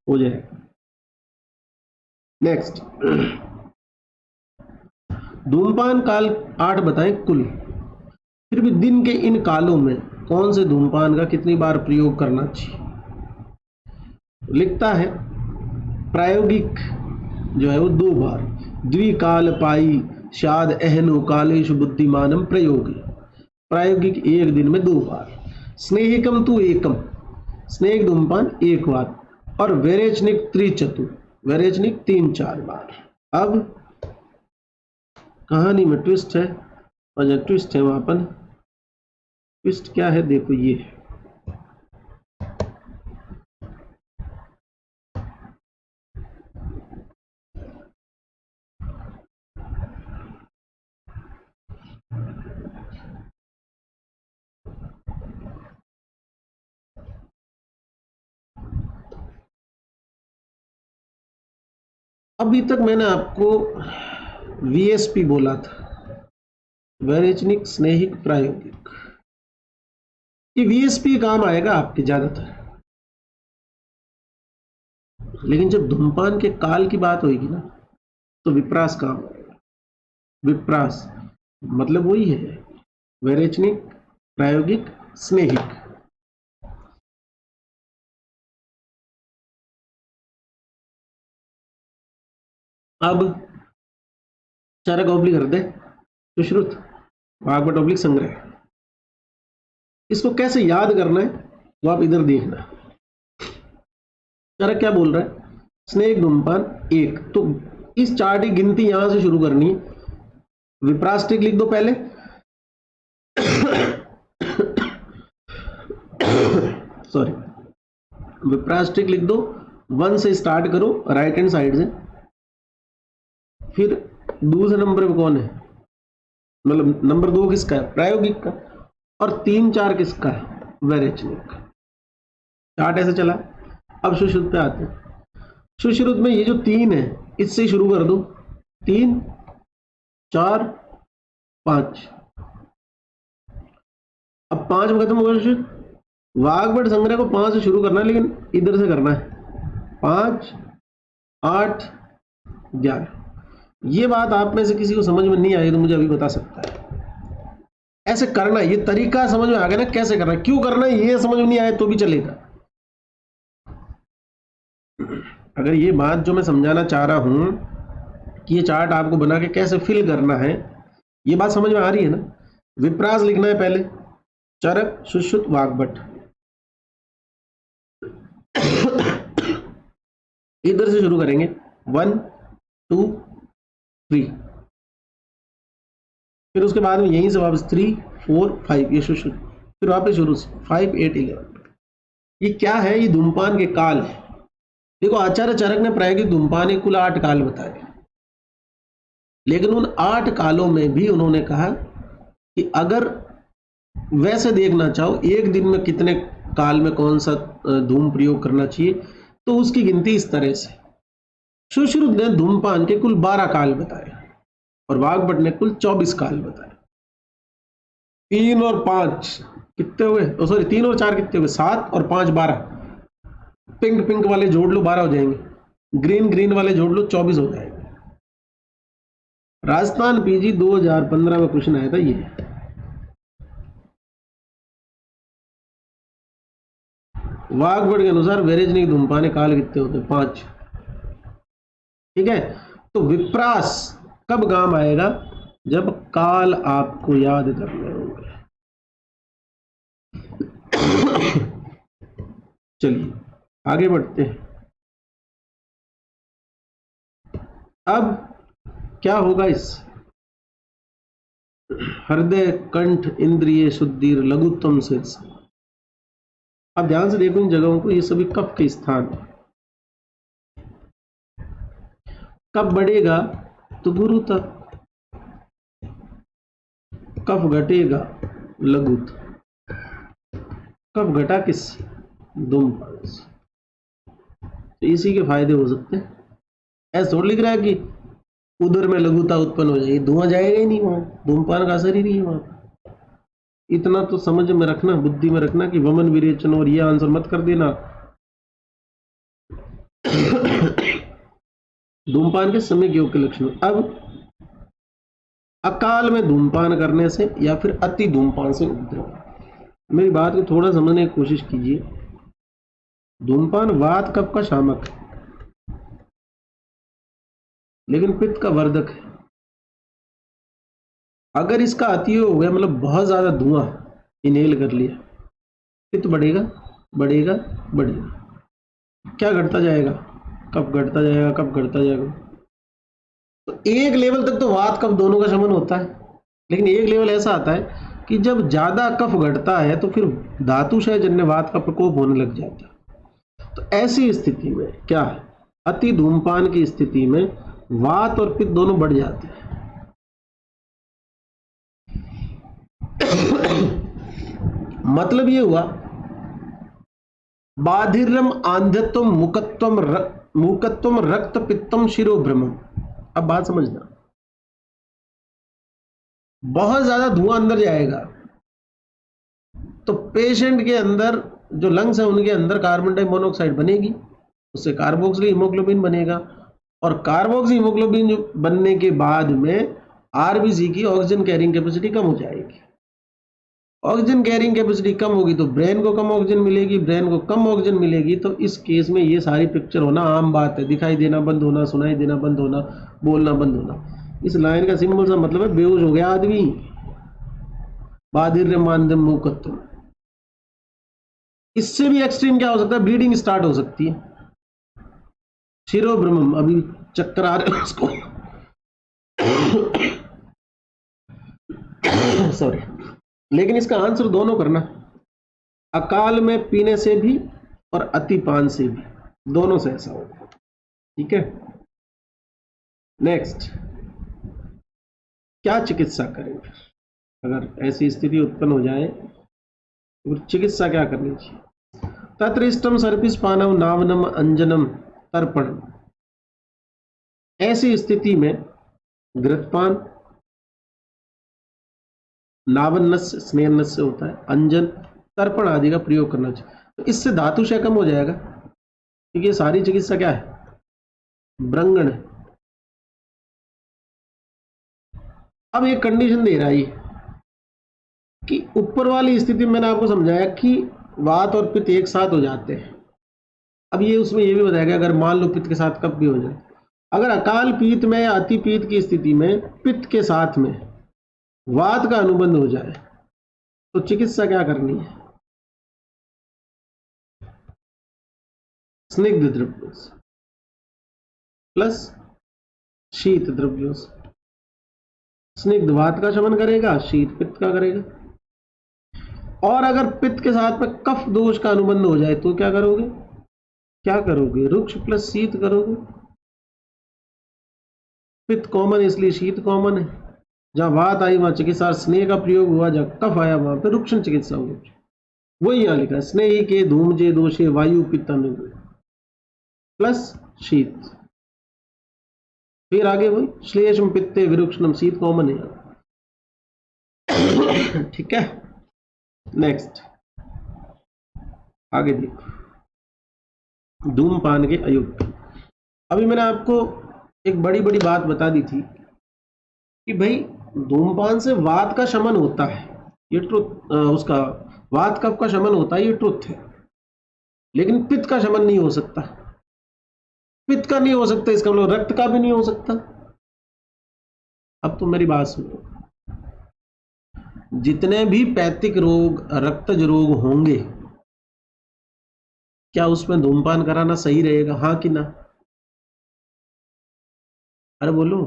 हो जाएगा। नेक्स्ट, धूमपान काल 8 बताएं कुल, फिर भी दिन के इन कालों में कौन से धूमपान का कितनी बार प्रयोग करना चाहिए? लिखता है प्रायोगिक जो है वो 2 बार, द्विकाल पाई शाद एहनो कालेशु बुद्धिमानम प्रयोगी। प्रायोगिक 1 दिन में 2 बार, स्नेहिकम तू एकम, स्नेहिक धूमपान 1 बार, और वेरेचनिक त्रिचतु, वेरेचनिक 3-4 बार। अब कहानी में ट्विस्ट है, और जो ट्विस्ट है वहां पर, ट्विस्ट क्या है देखो, ये है अभी तक मैंने आपको वीएसपी बोला था, वेरेचनिक स्नेहिक प्रायोगिक, ये वीएसपी काम आएगा आपके ज्यादातर, लेकिन जब धूमपान के काल की बात होगी ना तो विप्रास काम आएगा। विप्रास मतलब वही है, वेरेचनिक, प्रायोगिक, स्नेहिक। अब चरक ऑब्लिक हृदय सुश्रुत वाग्भट ऑब्लिक संग्रह। इसको कैसे याद करना है तो आप इधर देखना। चरक क्या बोल रहा है, स्नेह धूमपान एक, तो इस चार्ट की गिनती यहां से शुरू करनी है। विप्रास्टिक लिख दो पहले सॉरी, विप्रास्टिक लिख दो, 1 से स्टार्ट करो राइट हैंड साइड से। फिर दूसरे नंबर पे कौन है, मतलब नंबर 2 किसका है, प्रायोगिक का, और 3 4 किसका है, वेरेचनिक। चार्ट ऐसे चला। अब सुश्रुत पे आते हैं। सुश्रुत में ये जो 3 है इससे शुरू कर दो, 3 4 5। अब 5 में खत्म होगा सुश्रुत। वाग्भट संग्रह को 5 से शुरू करना है, लेकिन इधर से करना है, 5 8 11। ये बात आप में से किसी को समझ में नहीं आई तो मुझे अभी बता सकता है। ऐसे करना है, ये तरीका समझ में आ गया ना कैसे करना है, क्यों करना है ये समझ में नहीं आए तो भी चलेगा। अगर ये बात जो मैं समझाना चाह रहा हूं कि ये चार्ट आपको बना के कैसे फिल करना है, ये बात समझ में आ रही है ना। विप्रास लिखना है पहले, चरक सुश्रुत वाग्भट, इधर से शुरू करेंगे 1 2 3, फिर उसके बाद में यहीं से वापस 3 4 5, ये सुश्रुत, फिर वापस शुरू से 5 8 11। ये क्या है, ये धूमपान के काल है। देखो आचार्य चरक ने प्रायोगिक धूमपान के कुल 8 काल बताए, लेकिन उन 8 कालों में भी उन्होंने कहा कि अगर वैसे देखना चाहो एक दिन में कितने काल में कौन सा धूम प्रयोग करना चाहिए, तो उसकी गिनती इस तरह से। सुश्रुत ने धूमपान के कुल 12 काल बताए और वाग्भट ने कुल 24 काल बताए। 3 और 5 कितने हुए, सॉरी 3 और 4 कितने हुए, 7 और 5 12। पिंक पिंक वाले जोड़ लो 12 हो जाएंगे, ग्रीन ग्रीन वाले जोड़ लो 24 हो जाएंगे। राजस्थान पीजी 2015 में क्वेश्चन आया था ये। वाग्भट के अनुसार वेरेचनिक धूमपान काल कितने होते हैं, 5। ठीक है, तो विप्रास कब काम आएगा, जब काल आपको याद करने होंगे। चलिए आगे बढ़ते हैं। अब क्या होगा इस हृदय कंठ इंद्रिय शुद्धि लघुत्तम शीर्ष। अब ध्यान से देखो इन जगहों को, ये सभी कफ के स्थान है। कफ बढ़ेगा तो गुरु तक, कफ घटेगा लघु तक। कफ घटा किस, धूमपान से। तो इसी के फायदे हो सकते हैं। ऐसा थोड़ा लिख रहा है कि उधर में लघुता उत्पन्न हो जाएगी, धुआं जाएगा ही नहीं, वहां धूमपान का असर ही नहीं है वहां। इतना तो समझ में रखना, बुद्धि में रखना कि वमन विरेचन और ये आंसर मत कर देना। धूमपान के समय योग के लक्षण। अब अकाल में धूमपान करने से या फिर अति धूमपान से उपद्रव। मेरी बात को थोड़ा समझने की कोशिश कीजिए। धूमपान वात कफ का शामक है, लेकिन पित्त का वर्धक है। अगर इसका अति हो गया, मतलब बहुत ज्यादा धुआं इनहेल कर लिया, पित्त बढ़ेगा बढ़ेगा बढ़ेगा। क्या घटता जाएगा, कफ घटता जाएगा, कफ घटता जाएगा। तो एक लेवल तक तो वात कफ दोनों का शमन होता है, लेकिन एक लेवल ऐसा आता है कि जब ज्यादा कफ घटता है तो फिर धातुशय जन्य वात का प्रकोप होने लग जाता है। तो ऐसी स्थिति में क्या है, अति धूमपान की स्थिति में वात और पित्त दोनों बढ़ जाते हैं। मतलब ये हुआ, बाधिर्यम आंधत्वम मुकत्वम रक्त पित्तम शिरोभ्रमम। अब बात समझना, बहुत ज्यादा धुआं अंदर जाएगा तो पेशेंट के अंदर जो लंग्स है उनके अंदर कार्बन डाइमोनोक्साइड बनेगी, उससे कार्बोक्सिल हीमोग्लोबिन बनेगा, और कार्बोक्सिल हीमोग्लोबिन बनने के बाद में आरबीसी की ऑक्सीजन कैरिंग कैपेसिटी कम हो जाएगी, ऑक्सीजन कैरिंग कैपेसिटी कम होगी तो ब्रेन को कम ऑक्सीजन मिलेगी, ब्रेन को कम ऑक्सीजन मिलेगी तो इस केस में ये सारी पिक्चर होना आम बात है। दिखाई देना बंद होना, सुनाई देना बंद होना, बोलना बंद होना। इस लाइन का सिंबल सा मतलब है बेहोश हो गया आदमी, बाधिर मानदम मूकत्व। इससे भी एक्सट्रीम क्या हो सकता है, ब्लीडिंग स्टार्ट हो सकती है, शिरोभ्रमम, अभी चक्कर आ रहे हैं उसको सॉरी। लेकिन इसका आंसर दोनों करना, अकाल में पीने से भी और अतिपान से भी, दोनों से ऐसा होगा। ठीक है, नेक्स्ट, क्या चिकित्सा करें अगर ऐसी स्थिति उत्पन्न हो जाए तो चिकित्सा क्या करनी चाहिए। तत्रिष्टम सर्पिस पानव नावनम अंजनम तर्पण। ऐसी स्थिति में घृतपान, नावन नस्य स्नेह नस्य होता है, अंजन, तर्पण आदि का प्रयोग करना चाहिए। तो इससे धातुशय कम हो जाएगा, क्योंकि ये सारी चिकित्सा क्या है, ब्रंगण है। अब एक कंडीशन दे रहा है कि ऊपर वाली स्थिति में मैंने आपको समझाया कि वात और पित्त एक साथ हो जाते हैं। अब ये उसमें ये भी बताया अगर मान लो पित्त के साथ कब भी हो जाए, अगर अकाल पीत में या अति पीत की स्थिति में पित्त के साथ में वात का अनुबंध हो जाए तो चिकित्सा क्या करनी है, स्निग्ध द्रव्यों प्लस शीत द्रव्यों। स्निग्ध वात का शमन करेगा, शीत पित्त का करेगा। और अगर पित्त के साथ में कफ दोष का अनुबंध हो जाए तो क्या करोगे, क्या करोगे, रुक्ष प्लस शीत करोगे। पित्त कॉमन इसलिए शीत कॉमन है, जहां वात आई वहां चिकित्सा स्नेह का प्रयोग हुआ, जहां कफ आया वहां पे रुक्षण चिकित्सा होगी। वही यहां लिखा है, स्नेही के धूमजे दोषे वायु पित्त अनुकूल प्लस शीत। फिर आगे वही श्लेषम पित्ते विरुक्षणम, शीत कॉमन है। ठीक है, नेक्स्ट आगे देखो, धूमपान के अयुक्त। अभी मैंने आपको एक बड़ी बड़ी बात बता दी थी कि भाई धूमपान से वात का शमन होता है, ये ट्रुथ, उसका वात कफ का शमन होता है, ये ट्रुथ है। लेकिन पित्त का शमन नहीं हो सकता। पित्त का नहीं हो सकता इसका मतलब रक्त का भी नहीं हो सकता। अब तो मेरी बात सुनो, जितने भी पैथिक रोग, रक्तज रोग होंगे, क्या उसमें धूमपान कराना सही रहेगा, हाँ कि ना? अरे बोलो,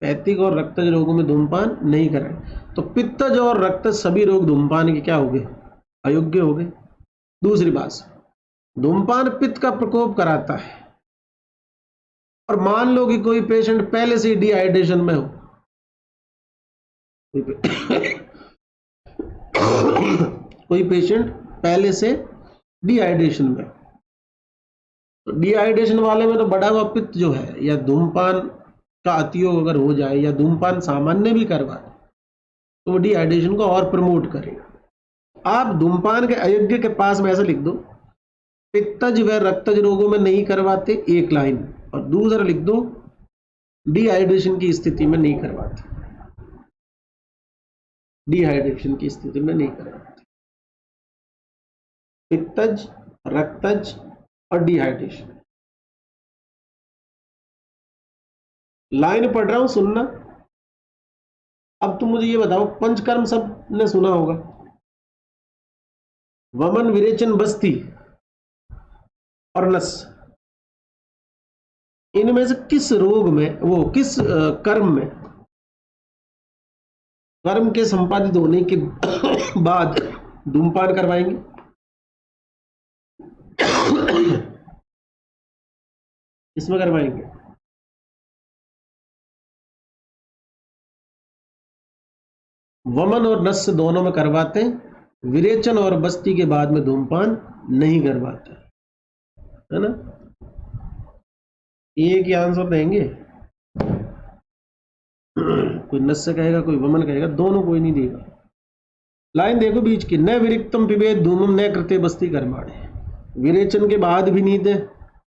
पैथिक और रक्तज रोगों में धूमपान नहीं कराए तो पित्तज और रक्तज सभी रोग धूमपान के क्या हो गए, अयोग्य हो गए। दूसरी बात, धूमपान पित्त का प्रकोप कराता है। और मान लो कि कोई पेशेंट पहले से डिहाइड्रेशन में हो, कोई पेशेंट पहले से डिहाइड्रेशन में, तो डिहाइड्रेशन वाले में तो बढ़ा हुआ पित्त जो है, या धूमपान का अतियोग अगर हो जाए या धूमपान सामान्य भी करवाए तो वो डिहाइड्रेशन को और प्रमोट करेगा। आप धूमपान के अयोग्य के पास में ऐसा लिख दो, पित्तज व रक्तज रोगों में नहीं करवाते, एक लाइन, और दूसरा लिख दो डिहाइड्रेशन की स्थिति में नहीं करवाते, डिहाइड्रेशन की स्थिति में नहीं करवाते। पित्तज, रक्तज और डिहाइड्रेशन। लाइन पढ़ रहा हूं, सुनना। अब तुम मुझे ये बताओ, पंचकर्म सब ने सुना होगा, वमन, विरेचन, बस्ती और नस, इनमें से किस रोग में, वो किस कर्म में, कर्म के संपादित होने के बाद धूमपान करवाएंगे? इसमें करवाएंगे। वमन और नस्य दोनों में करवाते हैं, विरेचन और बस्ती के बाद में धूमपान नहीं करवाते, है ना? एक ही आंसर देंगे, कोई नस्य कहेगा, कोई वमन कहेगा, दोनों कोई नहीं देगा। लाइन देखो बीच की, न विरिक्तम पिबेत धूमम न कृते बस्ती कर्माणे। विरेचन के बाद भी नहीं दे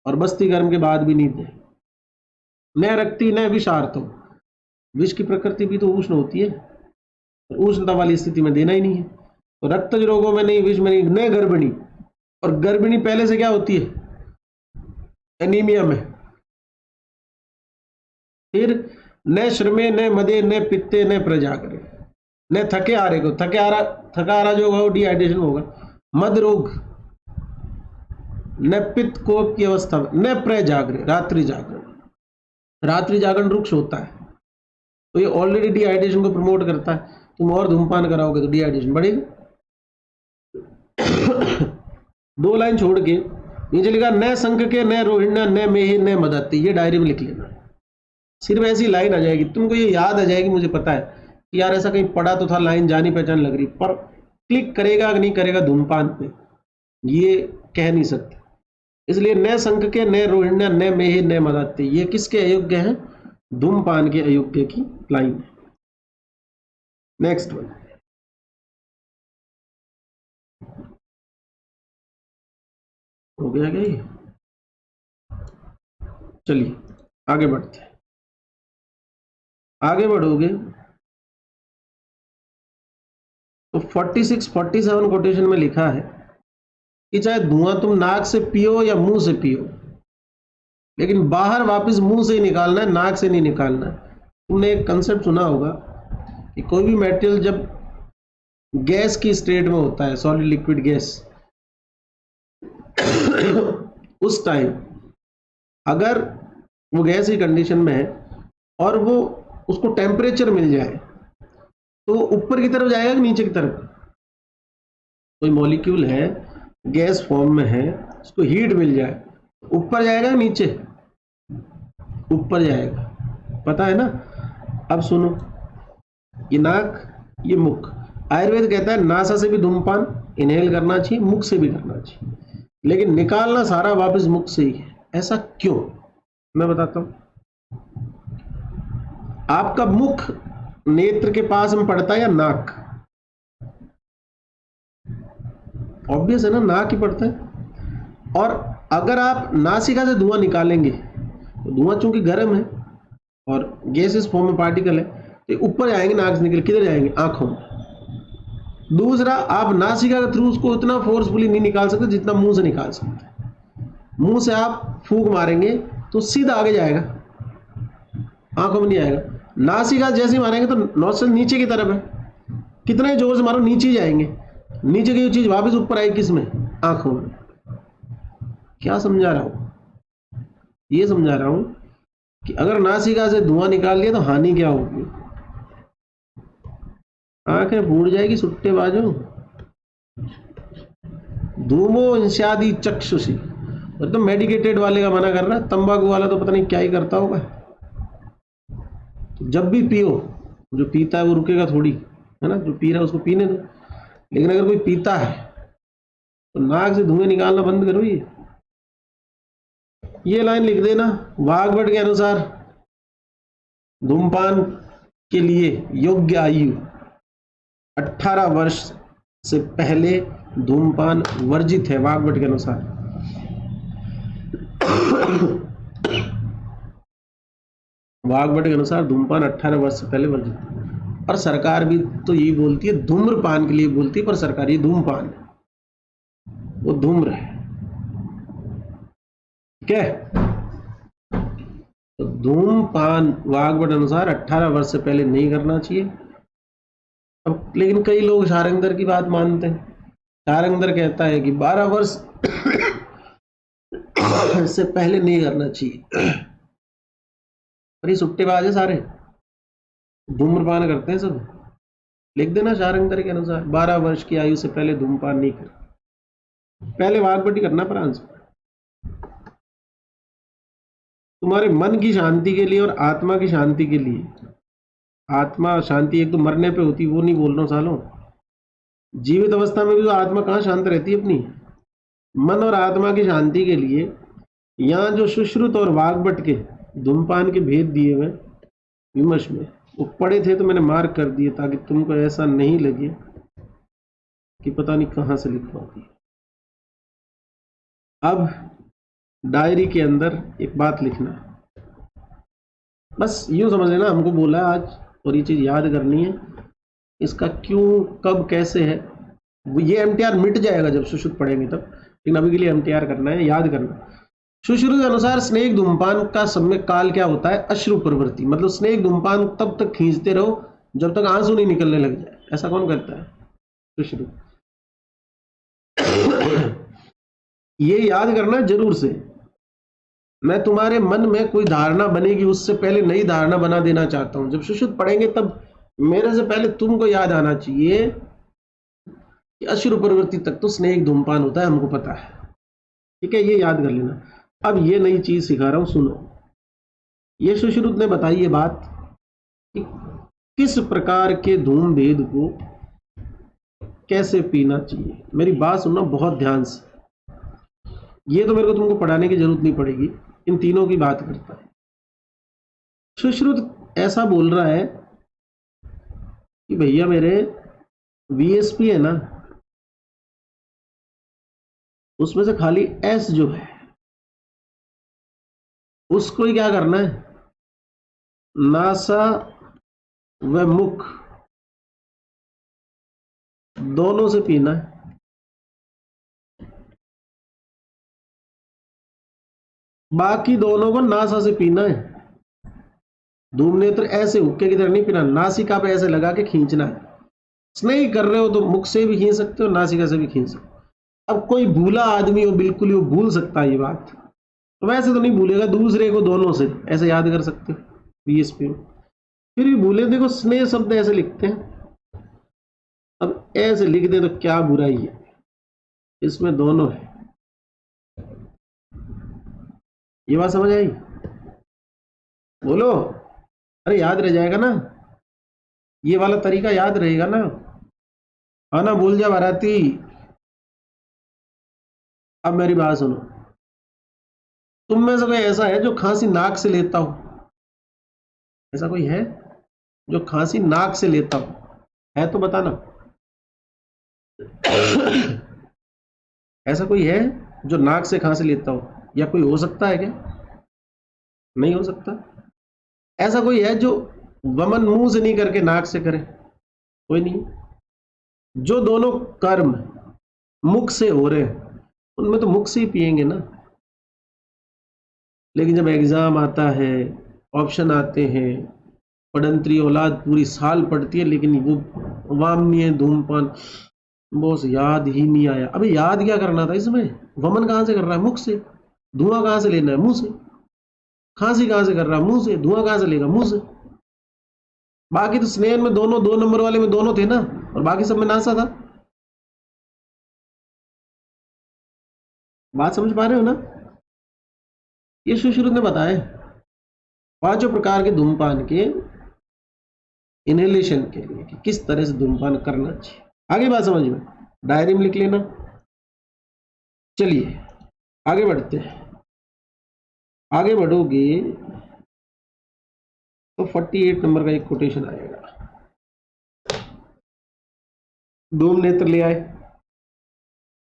और बस्ती कर्म के बाद भी नहीं दे। न रक्ति न विषार्तम, विष की प्रकृति भी तो उष्ण होती है, उष्णता वाली स्थिति में देना ही नहीं है। तो रक्तज रोगों में नहीं, विष में नहीं, न गर्भिणी, और गर्भिणी पहले से क्या होती है, एनीमिया में। फिर न श्रमे न मदे न पित्ते न प्रजागरे, न थके हारे को, थका हारा जो होगा वो डिहाइड्रेशन होगा, मद रोग, न पित्त कोप की अवस्था में, न प्रजागरे रात्रि जागरण, रात्रि जागरण रुक्ष होता है, तो ये ऑलरेडी डिहाइड्रेशन को प्रमोट करता है। तुम और धूमपान कराओगे तो डिहाइड्रेशन बढ़ेगा। 2 लाइन छोड़ के नीचे लिखा न संख के न रोहिण्या न मेहे न मदत्ती, ये डायरी में लिख लेना। सिर्फ ऐसी लाइन आ जाएगी, तुमको ये याद आ जाएगी, मुझे पता है कि यार ऐसा कहीं पढ़ा तो था, लाइन जानी पहचान लग रही, पर क्लिक करेगा कि नहीं करेगा धूमपान पे ये कह नहीं सकते। इसलिए न संख के न रोहिण्या न मेहे न मदत्ती, ये किसके अयोग्य हैं, धूमपान के अयोग्य की लाइन है। नेक्स्ट वन, हो गया क्या ये? चलिए आगे बढ़ते हैं। आगे बढ़ोगे तो 46-47 कोटेशन में लिखा है कि चाहे धुआं तुम नाक से पियो या मुंह से पियो, लेकिन बाहर वापस मुंह से ही निकालना है, नाक से नहीं निकालना है। तुमने एक कंसेप्ट सुना होगा कि कोई भी मेटेरियल जब गैस की स्टेट में होता है, सॉलिड लिक्विड गैस, उस टाइम अगर वो गैस की कंडीशन में है और वो उसको टेम्परेचर मिल जाए तो ऊपर की तरफ जाएगा कि नीचे की तरफ? कोई मॉलिक्यूल है गैस फॉर्म में है, उसको हीट मिल जाए, ऊपर जाएगा कि नीचे? ऊपर जाएगा, पता है ना। अब सुनो, ये नाक, ये मुख, आयुर्वेद कहता है नासा से भी धूमपान इनहेल करना चाहिए, मुख से भी करना चाहिए, लेकिन निकालना सारा वापस मुख से ही है। ऐसा क्यों, मैं बताता हूं। आपका मुख नेत्र के पास में पड़ता है या नाक? ऑब्वियस है ना, नाक ही पड़ता है। और अगर आप नासिका से धुआं निकालेंगे तो धुआं चूंकि गर्म है और गैस इस फॉर्म में पार्टिकल है, तो ऊपर जाएंगे, नाक से निकल किधर जाएंगे, आंखों में। दूसरा, आप नासिका के थ्रू उसको उतना फोर्सफुली नहीं निकाल सकते जितना मुंह से निकाल सकते। मुंह से आप फूंक मारेंगे तो सीधा आगे जाएगा, आंखों में नहीं आएगा। नासिका जैसे मारेंगे तो नोस्ट्रल नीचे की तरफ है, कितना ही जोर से मारो नीचे ही जाएंगे, नीचे की चीज वापस ऊपर आएगी, किसमें, आंखों में। क्या समझा रहा हूं, ये समझा रहा हूं कि अगर नासिका से धुआं निकाल लिया तो हानि क्या होगी, आंखें फूट जाएगी, सुट्टे बाजो। धूमो इंशादी चक्षुषी, तो मेडिकेटेड वाले का मना कर रहा है, तंबाकू वाला तो पता नहीं क्या ही करता होगा। तो जब भी पियो, जो पीता है वो रुकेगा थोड़ी, है ना, जो पी रहा है उसको पीने दो, लेकिन अगर कोई पीता है तो नाक से धुएं निकालना बंद करो। ये लाइन लिख देना, वाग्भट के अनुसार धूमपान के लिए योग्य आयु 18 वर्ष से पहले धूमपान वर्जित है, वाग्भट के अनुसार। वाग्भट के अनुसार धूमपान 18 वर्ष से पहले वर्जित है। और सरकार भी तो यही बोलती है, धूम्रपान के लिए बोलती है, पर सरकार ये धूमपान है, वो धूम्र है, ठीक है। तो धूमपान वाग्भट अनुसार 18 वर्ष से पहले नहीं करना चाहिए। अब लेकिन कई लोग शारंगधर की बात मानते हैं। शारंगधर कहता है कि 12 वर्ष से पहले नहीं करना चाहिए। पर ये सुट्टेबाज है सारे, धूम्रपान करते हैं सब। लिख देना शारंगधर के अनुसार 12 वर्ष की आयु से पहले धूमपान नहीं कर, पहले वाग्भटी करना प्रांश। तुम्हारे मन की शांति के लिए और आत्मा की शांति के लिए, आत्मा शांति एक तो मरने पे होती, वो नहीं बोल रहा हूं सालों, जीवित अवस्था में भी तो आत्मा कहाँ शांत रहती है अपनी। मन और आत्मा की शांति के लिए यहाँ जो सुश्रुत और वाग्भट के धूमपान के भेद दिए हुए विमर्श में, वो पढ़े थे तो मैंने मार्क कर दिए ताकि तुमको ऐसा नहीं लगे कि पता नहीं कहाँ से लिखवा दिए। अब डायरी के अंदर एक बात लिखना, बस यूं समझ लेना हमको बोला आज और ये चीज याद करनी है इसका क्यों, कब, कैसे है, ये एमटीआर मिट जाएगा जब सुश्रुत पढ़ेंगे तब, लेकिन अभी के लिए एमटीआर करना है, याद करना। सुश्रुत के अनुसार स्नेक धूमपान का समय काल क्या होता है? अश्रु प्रवृत्ति, मतलब स्नेक धूमपान तब तक खींचते रहो जब तक आंसू नहीं निकलने लग जाए। ऐसा कौन करता है? सुश्रुत। ये याद करना जरूर से। मैं तुम्हारे मन में कोई धारणा बनेगी उससे पहले नई धारणा बना देना चाहता हूं। जब सुश्रुत पढ़ेंगे तब मेरे से पहले तुमको याद आना चाहिए कि अश्रु प्रवृत्ति तक तो स्नेक धूमपान होता है, हमको पता है, ठीक है, ये याद कर लेना। अब ये नई चीज सिखा रहा हूं, सुनो। ये सुश्रुत ने बताई ये बात कि किस प्रकार के धूम भेद को कैसे पीना चाहिए। मेरी बात सुनना बहुत ध्यान से, ये तो मेरे को तुमको पढ़ाने की जरूरत नहीं पड़ेगी, इन तीनों की बात करता है। सुश्रुत ऐसा बोल रहा है कि भैया मेरे वीएसपी है ना, उसमें से खाली एस जो है उसको ही क्या करना है? नासा व मुख दोनों से पीना है। बाकी दोनों को नासा से पीना है। धूम नेत्र ऐसे हुक्के की तरह नहीं पीना, नासिका पे ऐसे लगा के खींचना है। स्नेह कर रहे हो तो मुख से भी खींच सकते हो, नासिका से भी खींच सकते हो। अब कोई भूला आदमी हो, बिल्कुल ही वो भूल सकता है ये बात, तो वैसे तो नहीं भूलेगा, दूसरे को दोनों से ऐसे याद कर सकते हो बीएसपी में, फिर भी भूले। देखो स्नेह शब्द ऐसे लिखते हैं, अब ऐसे लिख दे तो क्या बुराई है, इसमें दोनों है। ये बात समझ आई? बोलो, अरे याद रह जाएगा ना, ये वाला तरीका याद रहेगा ना? हाँ ना, बोल जा बाराती। अब मेरी बात सुनो, तुम में से कोई ऐसा है जो खांसी नाक से लेता हो? ऐसा कोई है जो खांसी नाक से लेता हो? है तो बताना। ऐसा कोई है जो नाक से खांसी लेता हो? या कोई हो सकता है क्या? नहीं हो सकता। ऐसा कोई है जो वमन मुंह से नहीं करके नाक से करे? कोई नहीं। जो दोनों कर्म मुख से हो रहे हैं उनमें तो मुख से ही पिएंगे ना। लेकिन जब एग्जाम आता है, ऑप्शन आते हैं, पढ़ंतरी औलाद पूरी साल पढ़ती है लेकिन वो वामनीय धूमपान बॉस याद ही नहीं आया। अबे याद क्या करना था इसमें? वमन कहां से कर रहा है? मुख से। धुआं कहां से लेना है? मुंह से। खांसी कहां से कर रहा है? मुंह से। धुआं कहां से लेगा? मुंह से। बाकी तो स्नेह में दोनों, 2 नंबर वाले में दोनों थे ना, और बाकी सब में नासा था। बात समझ पा रहे हो ना? ये सुश्रुत ने बताया 5 प्रकार के धूमपान के इनहेलेशन के लिए कि किस तरह से धूमपान करना चाहिए। आगे बात समझ में, डायरी में लिख लेना। चलिए आगे बढ़ते हैं। आगे बढ़ोगे तो 48 नंबर का एक कोटेशन आएगा। धूम नेत्र ले आए,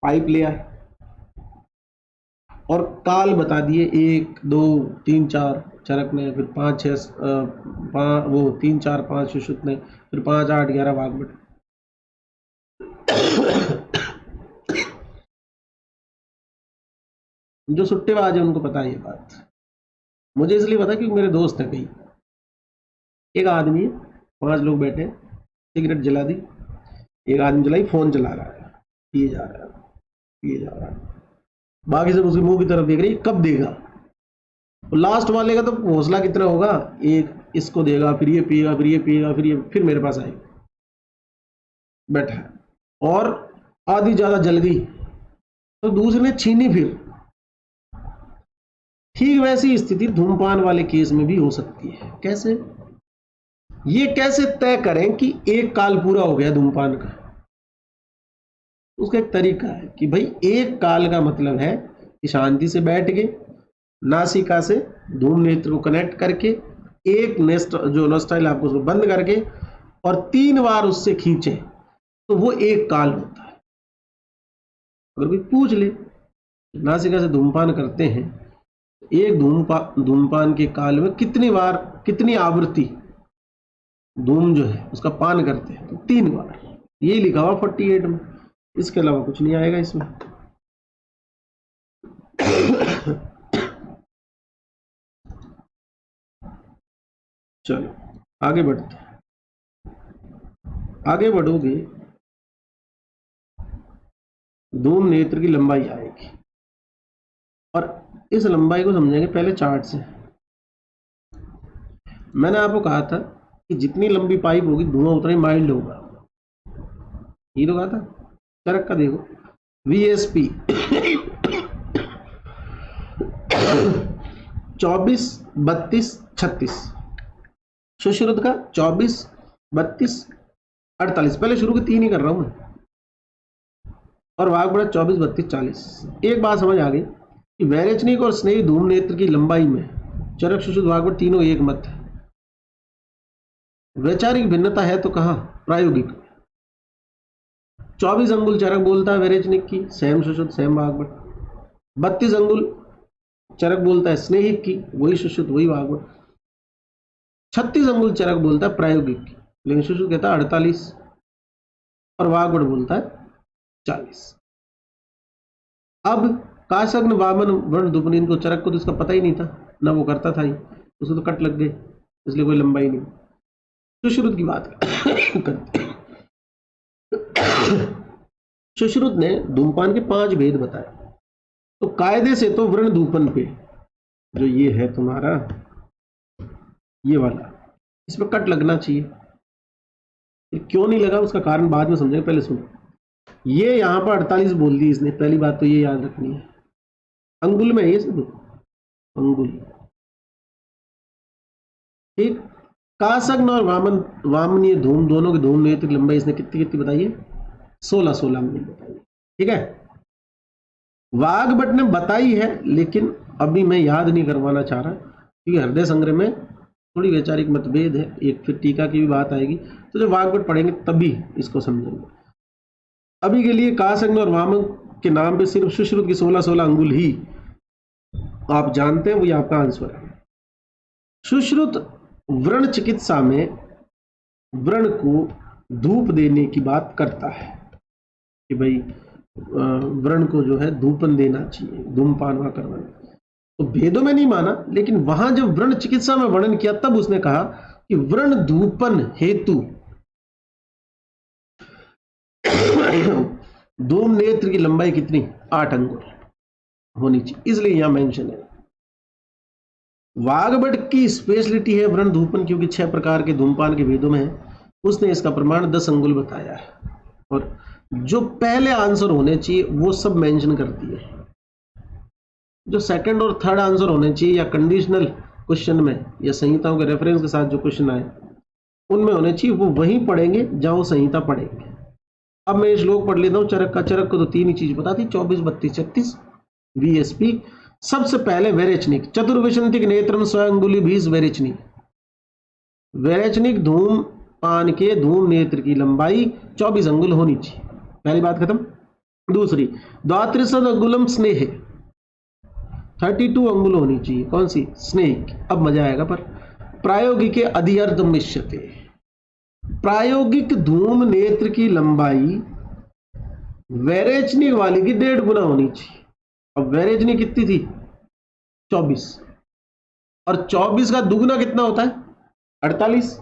पाइप ले आए और काल बता दिए 1 2 3 4 चरक ने, फिर 5 6 वो 3 4 5 सुश्रुत ने, फिर 5 8 11 वाग्भट। जो सुट्टेबाज है उनको पता है ये बात, मुझे इसलिए पता क्योंकि मेरे दोस्त है कई। एक आदमी है, 5 लोग बैठे, सिगरेट जला दी, एक आदमी जलाई, फोन चला रहा है, पिए जा रहा है, पिए जा रहा है, बाकी सब उसके मुंह की तरफ देख रही, कब देगा। और लास्ट वाले का तो हौसला कितना होगा, एक इसको देगा, फिर ये पिएगा, फिर ये पिएगा, फिर ये, फिर मेरे पास आएगा, बैठा है, और आधी ज्यादा जल गई तो दूसरे ने छीनी। फिर ठीक वैसी स्थिति धूमपान वाले केस में भी हो सकती है। कैसे? ये कैसे तय करें कि एक काल पूरा हो गया धूमपान का? उसका एक तरीका है कि भाई एक काल का मतलब है कि शांति से बैठ के नासिका से धूम नेत्र को कनेक्ट करके एक नेस्ट जो नोस्ट्राइल आपको उसको बंद करके और 3 बार उससे खींचे तो वो एक काल होता है। अगर कोई पूछ ले नासिका से धूमपान करते हैं, एक धूमपान के काल में कितनी बार, कितनी आवृत्ति धूम जो है उसका पान करते हैं तो 3 बार, ये लिखा हुआ 48 में, इसके अलावा कुछ नहीं आएगा इसमें। चलो आगे बढ़ते हैं। आगे बढ़ोगे धूम नेत्र की लंबाई आएगी और इस लंबाई को समझेंगे पहले चार्ट से। मैंने आपको कहा था कि जितनी लंबी पाइप होगी धुआं उतना ही माइल्ड होगा, ये तो कहा था। चरक का देखो VSP 24, 32, 36, सुश्रुत का 24, 32, 48, पहले शुरू के 3 ही कर रहा हूं मैं, और वाग बड़ा 24, 32, 40। एक बात समझ आ गई कि वैरेचनिक और स्नेही धूम नेत्र की लंबाई में चरक सुश्रुत वागबड़ तीनों एक मत है। वैचारिक भिन्नता है तो कहां, प्रायोगिक। 24 अंगुल चरक बोलता है वैरेचनिक की, सेम सुश्रुत सेम वागबड़। 32 अंगुल चरक बोलता है स्नेहिक की, वही सुश्रुत वही वागबड़। 36 अंगुल चरक बोलता है प्रायोगिक की, लेकिन सुश्रुत कहता है 48 और वागबड़ बोलता है 40। अब काशग्न वामन वर्ण दुपनीन को चरक को तो इसका पता ही नहीं था, ना वो करता था ही, उसे तो कट लग गए, इसलिए कोई लंबाई नहीं। सुश्रुत की बात करते हैं। सुश्रुत ने धूमपान के 5 भेद बताए। तो कायदे से तो वर्ण धूपन पे जो ये है तुम्हारा ये वाला, इसमें कट लगना चाहिए। क्यों नहीं लगा उसका कारण बाद में समझेंगे, पहले सुनो। ये यहां पर 48 बोल दी इसने, पहली बात तो ये याद रखनी है। अंगुल में ये सब अंगुल, ठीक। कासग्न और वामनीय धूम दोनों की धूम नेत्र की लंबाई इसने कितनी कितनी बताई है, 16 अंगुल बताई है, ठीक है। वाग्भट ने बताई है, लेकिन अभी मैं याद नहीं करवाना चाह रहा क्योंकि हृदय संग्रह में थोड़ी वैचारिक मतभेद है, एक फिर टीका की भी बात आएगी, तो जब वाग्भट पढ़ेंगे तभी इसको समझेंगे। अभी के लिए कासग्न और वामन के नाम पे सिर्फ सुश्रुत की 16 अंगुल ही आप जानते हैं, वही आपका आंसर है। सुश्रुत व्रण चिकित्सा में व्रण को धूप देने की बात करता है कि भाई व्रण को जो है धूपन देना चाहिए, धूमपान वहां करवाना। तो भेदों में नहीं माना, लेकिन वहां जब व्रण चिकित्सा में वर्णन किया तब उसने कहा कि व्रण धूपन हेतु धूम नेत्र की लंबाई कितनी, 8 अंगुल होनी चाहिए, इसलिए यहां मेंशन है। वाग्भट की स्पेशलिटी है व्रण धूपन, क्योंकि 6 प्रकार के धूमपान के भेदों में है। उसने इसका प्रमाण 10 अंगुल बताया है, और जो पहले आंसर होने चाहिए वो सब मेंशन कर दिए। जो सेकंड और थर्ड आंसर होने चाहिए या कंडीशनल क्वेश्चन में या संहिताओं के रेफरेंस के साथ जो क्वेश्चन आए उनमें होने चाहिए, वो वहीं पढ़ेंगे जहां वो संहिता पढ़ेंगे। अब मैं श्लोक पढ़ लेता हूं चरक का। चरक को तो 3 ही चीज पता थी, 24, 32, 36 VSP। सबसे पहले वैरेचनिक चतुर्विशंतिक नेत्रम स्वयंगुली भीष वैरेचनिक। वैरेचनिक धूम पान के धूम नेत्र की लंबाई 24 अंगुल होनी चाहिए, पहली बात खत्म। दूसरी, द्वात्रिशद अंगुलम स्नेह, 32 अंगुल होनी चाहिए, कौन सी, स्नेह। अब मजा आएगा। पर प्रायोगिक अधिअर्ध मिश्यते, प्रायोगिक धूम नेत्र की लंबाई वैरेचनिक वाली की 1.5 गुना होनी चाहिए। अब वैरेचनिक कितनी थी, 24, और 24 का दुगुना कितना होता है, 48,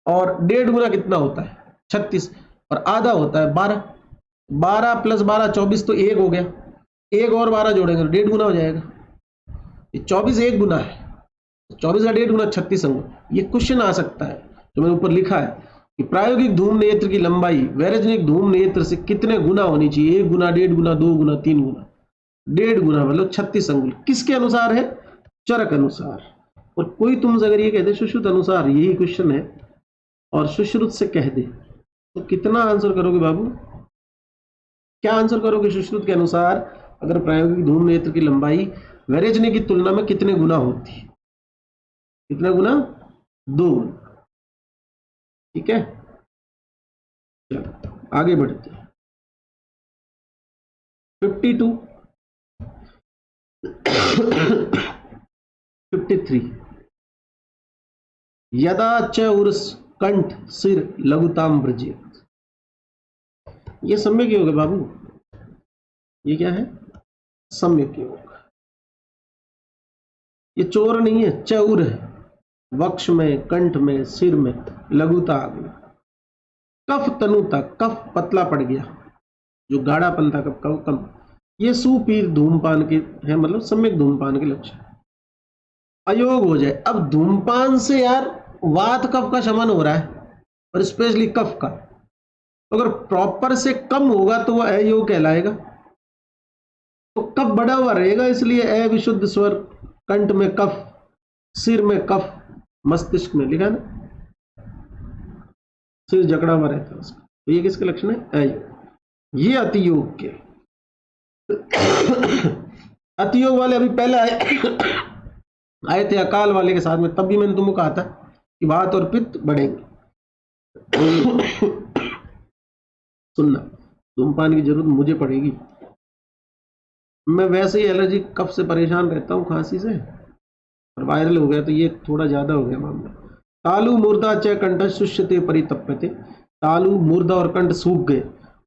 और 1.5 गुना कितना होता है, 36, और आधा होता है 12। 12 + 12 24, तो 1 हो गया, 1 और 12 जोड़ेंगे तो 1.5 गुना हो जाएगा। ये 24 1 गुना है, 24 का 1.5 गुना 36 अंगुल। ये क्वेश्चन आ सकता है जो मैंने ऊपर लिखा है कि प्रायोगिक धूम नेत्र की लंबाई वैरेचनिक धूम नेत्र से कितने गुना होनी चाहिए, 1 गुना, 1.5 गुना, 2 गुना, 3 गुना। 1.5 गुना मतलब 36 अंगुल। किसके अनुसार है, चरक अनुसार। और कोई तुमसे अगर ये कहते सुश्रुत अनुसार, यही क्वेश्चन है, और सुश्रुत से कह दे तो कितना आंसर करोगे बाबू, क्या आंसर करोगे सुश्रुत के अनुसार अगर प्रायोगिक धूम नेत्र की लंबाई वैरेचनिक की तुलना में कितने गुना होती है, कितना गुना, 2 गुना। ठीक है, चलो आगे बढ़ते हैं। 52 53 यदा च उर्स कंठ सिर लघुताम व्रजेत। ये सम्यक योग है बाबू, ये क्या है? सम्यक योग। ये चोर नहीं है, चौर है। वक्ष में, कंठ में, सिर में लघुता आ गई, कफ तनु तक, कफ पतला पड़ गया, जो गाढ़ापन था कफ का वो कम। ये सुपीर धूमपान के है, मतलब सम्यक धूमपान के लक्षण। अयोग हो जाए, अब धूमपान से यार वात कफ का शमन हो रहा है, और स्पेशली कफ का, तो अगर प्रॉपर से कम होगा तो वह अयोग कहलाएगा। तो कफ बढ़ा हुआ रहेगा, इसलिए अविशुद्ध स्वर, कंठ में कफ, सिर में कफ, मस्तिष्क में, लिखा ना, सिर जकड़ा हुआ रहता है उसका। तो ये किसके लक्षण है? अयोग। ये अतियोग के। अतियोग वाले अभी पहले आए थे अकाल वाले के साथ में, तब भी मैंने तुमको कहा था कि वात और पित्त बढ़ेंगे। सुनना, धूमपान की जरूरत मुझे पड़ेगी, मैं वैसे ही एलर्जी कफ से परेशान रहता हूँ, खांसी से, और वायरल हो गया तो ये थोड़ा ज्यादा हो गया मामला। तालु मुर्दा च कंठ शुष्यते परितप्यते। तालु मुर्दा और कंठ सूख गए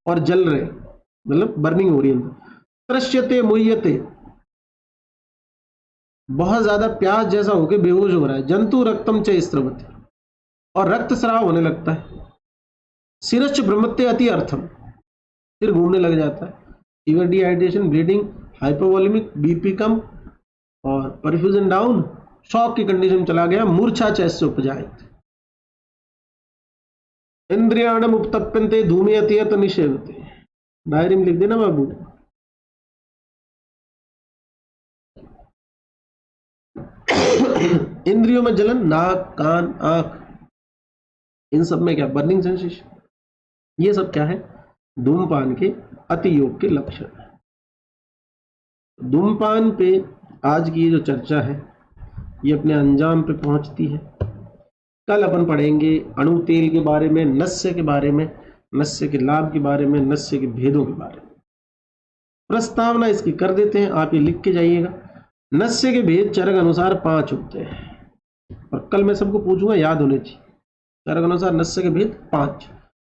और जल रहे, मतलब बर्निंग हो रही है। त्रस्यते मुह्यते, बहुत ज्यादा प्यास जैसा होके बेहोश हो रहा है। जंतु रक्तम च स्रवते, और रक्त स्राव होने लगता है। सिरश्च भ्रमते अति अर्थम, सिर घूमने लग जाता है। Fever, dehydration, bleeding, hypovolemic, BP कम और परफ्यूजन डाउन, शॉक की कंडीशन चला गया। मूर्छा चैस्य उपजायते। इंद्रियाणम उपतप्यन्ते धूमे अतियत निषेवते। डायरी में लिख देना बाबू। इंद्रियों में जलन, नाक, कान, आंख, इन सब में क्या? Burning sensation. ये सब क्या है? धूमपान के अति योग के लक्षण है। धूमपान पे आज की ये जो चर्चा है ये अपने अंजाम पे पहुंचती है। कल अपन पढ़ेंगे अणु तेल के बारे में, नस्य के बारे में, नस्य के लाभ के बारे में, नस्य के भेदों के बारे में। प्रस्तावना इसकी कर देते हैं, आप ये लिख के जाइएगा। नस्य के भेद चरक अनुसार 5 होते हैं, और कल मैं सबको पूछूंगा, याद होने चाहिए। चरक अनुसार नस्य के भेद 5: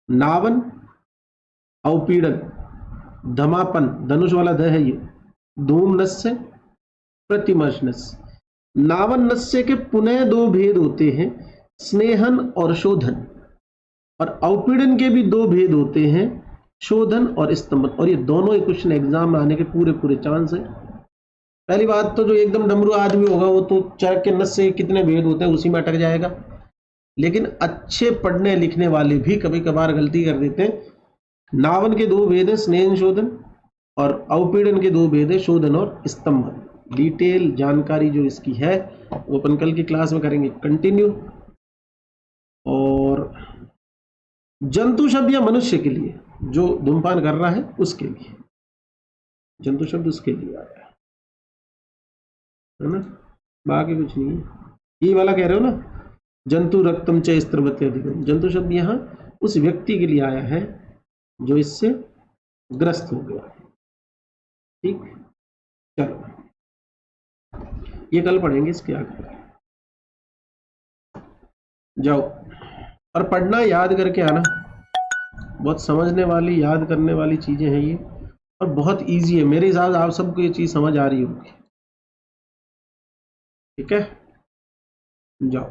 नावन, अवपीड़न, धमापन, धनुष वाला ध है ये, धूम नस्य, प्रतिमर्श नस्य। नावन नस्य के पुनः 2 भेद होते हैं, स्नेहन और शोधन, और अवपीड़न के भी 2 भेद होते हैं, शोधन और स्तंभन। और ये दोनों ही क्वेश्चन एग्जाम में आने के पूरे चांस है। पहली बात तो जो एकदम डमरू आदमी होगा वो तो चरक के नस्य के कितने भेद होते हैं उसी में अटक जाएगा, लेकिन अच्छे पढ़ने लिखने वाले भी कभी कभार गलती कर देते हैं। नावन के 2 भेद है, स्नेहन शोधन, और अवपीड़न के 2 भेद है, शोधन और स्तंभन। डिटेल जानकारी जो इसकी है वो अपन कल की क्लास में करेंगे कंटिन्यू। और जंतु शब्द या मनुष्य के लिए जो धूमपान कर रहा है उसके लिए, जंतु शब्द उसके लिए आ रहा है ना, बाकी कुछ नहीं है। ये वाला कह रहे हो ना, जंतु रक्तम च स्त्रवते अधिकम, जंतु शब्द यहाँ उस व्यक्ति के लिए आया है जो इससे ग्रस्त हो गया। ठीक, चलो ये कल पढ़ेंगे, इसके आगे जाओ। और पढ़ना याद करके आना, बहुत समझने वाली, याद करने वाली चीजें हैं ये, और बहुत इजी है। मेरे हिसाब से आप सबको ये चीज समझ आ रही होगी। ठीक है, जाओ।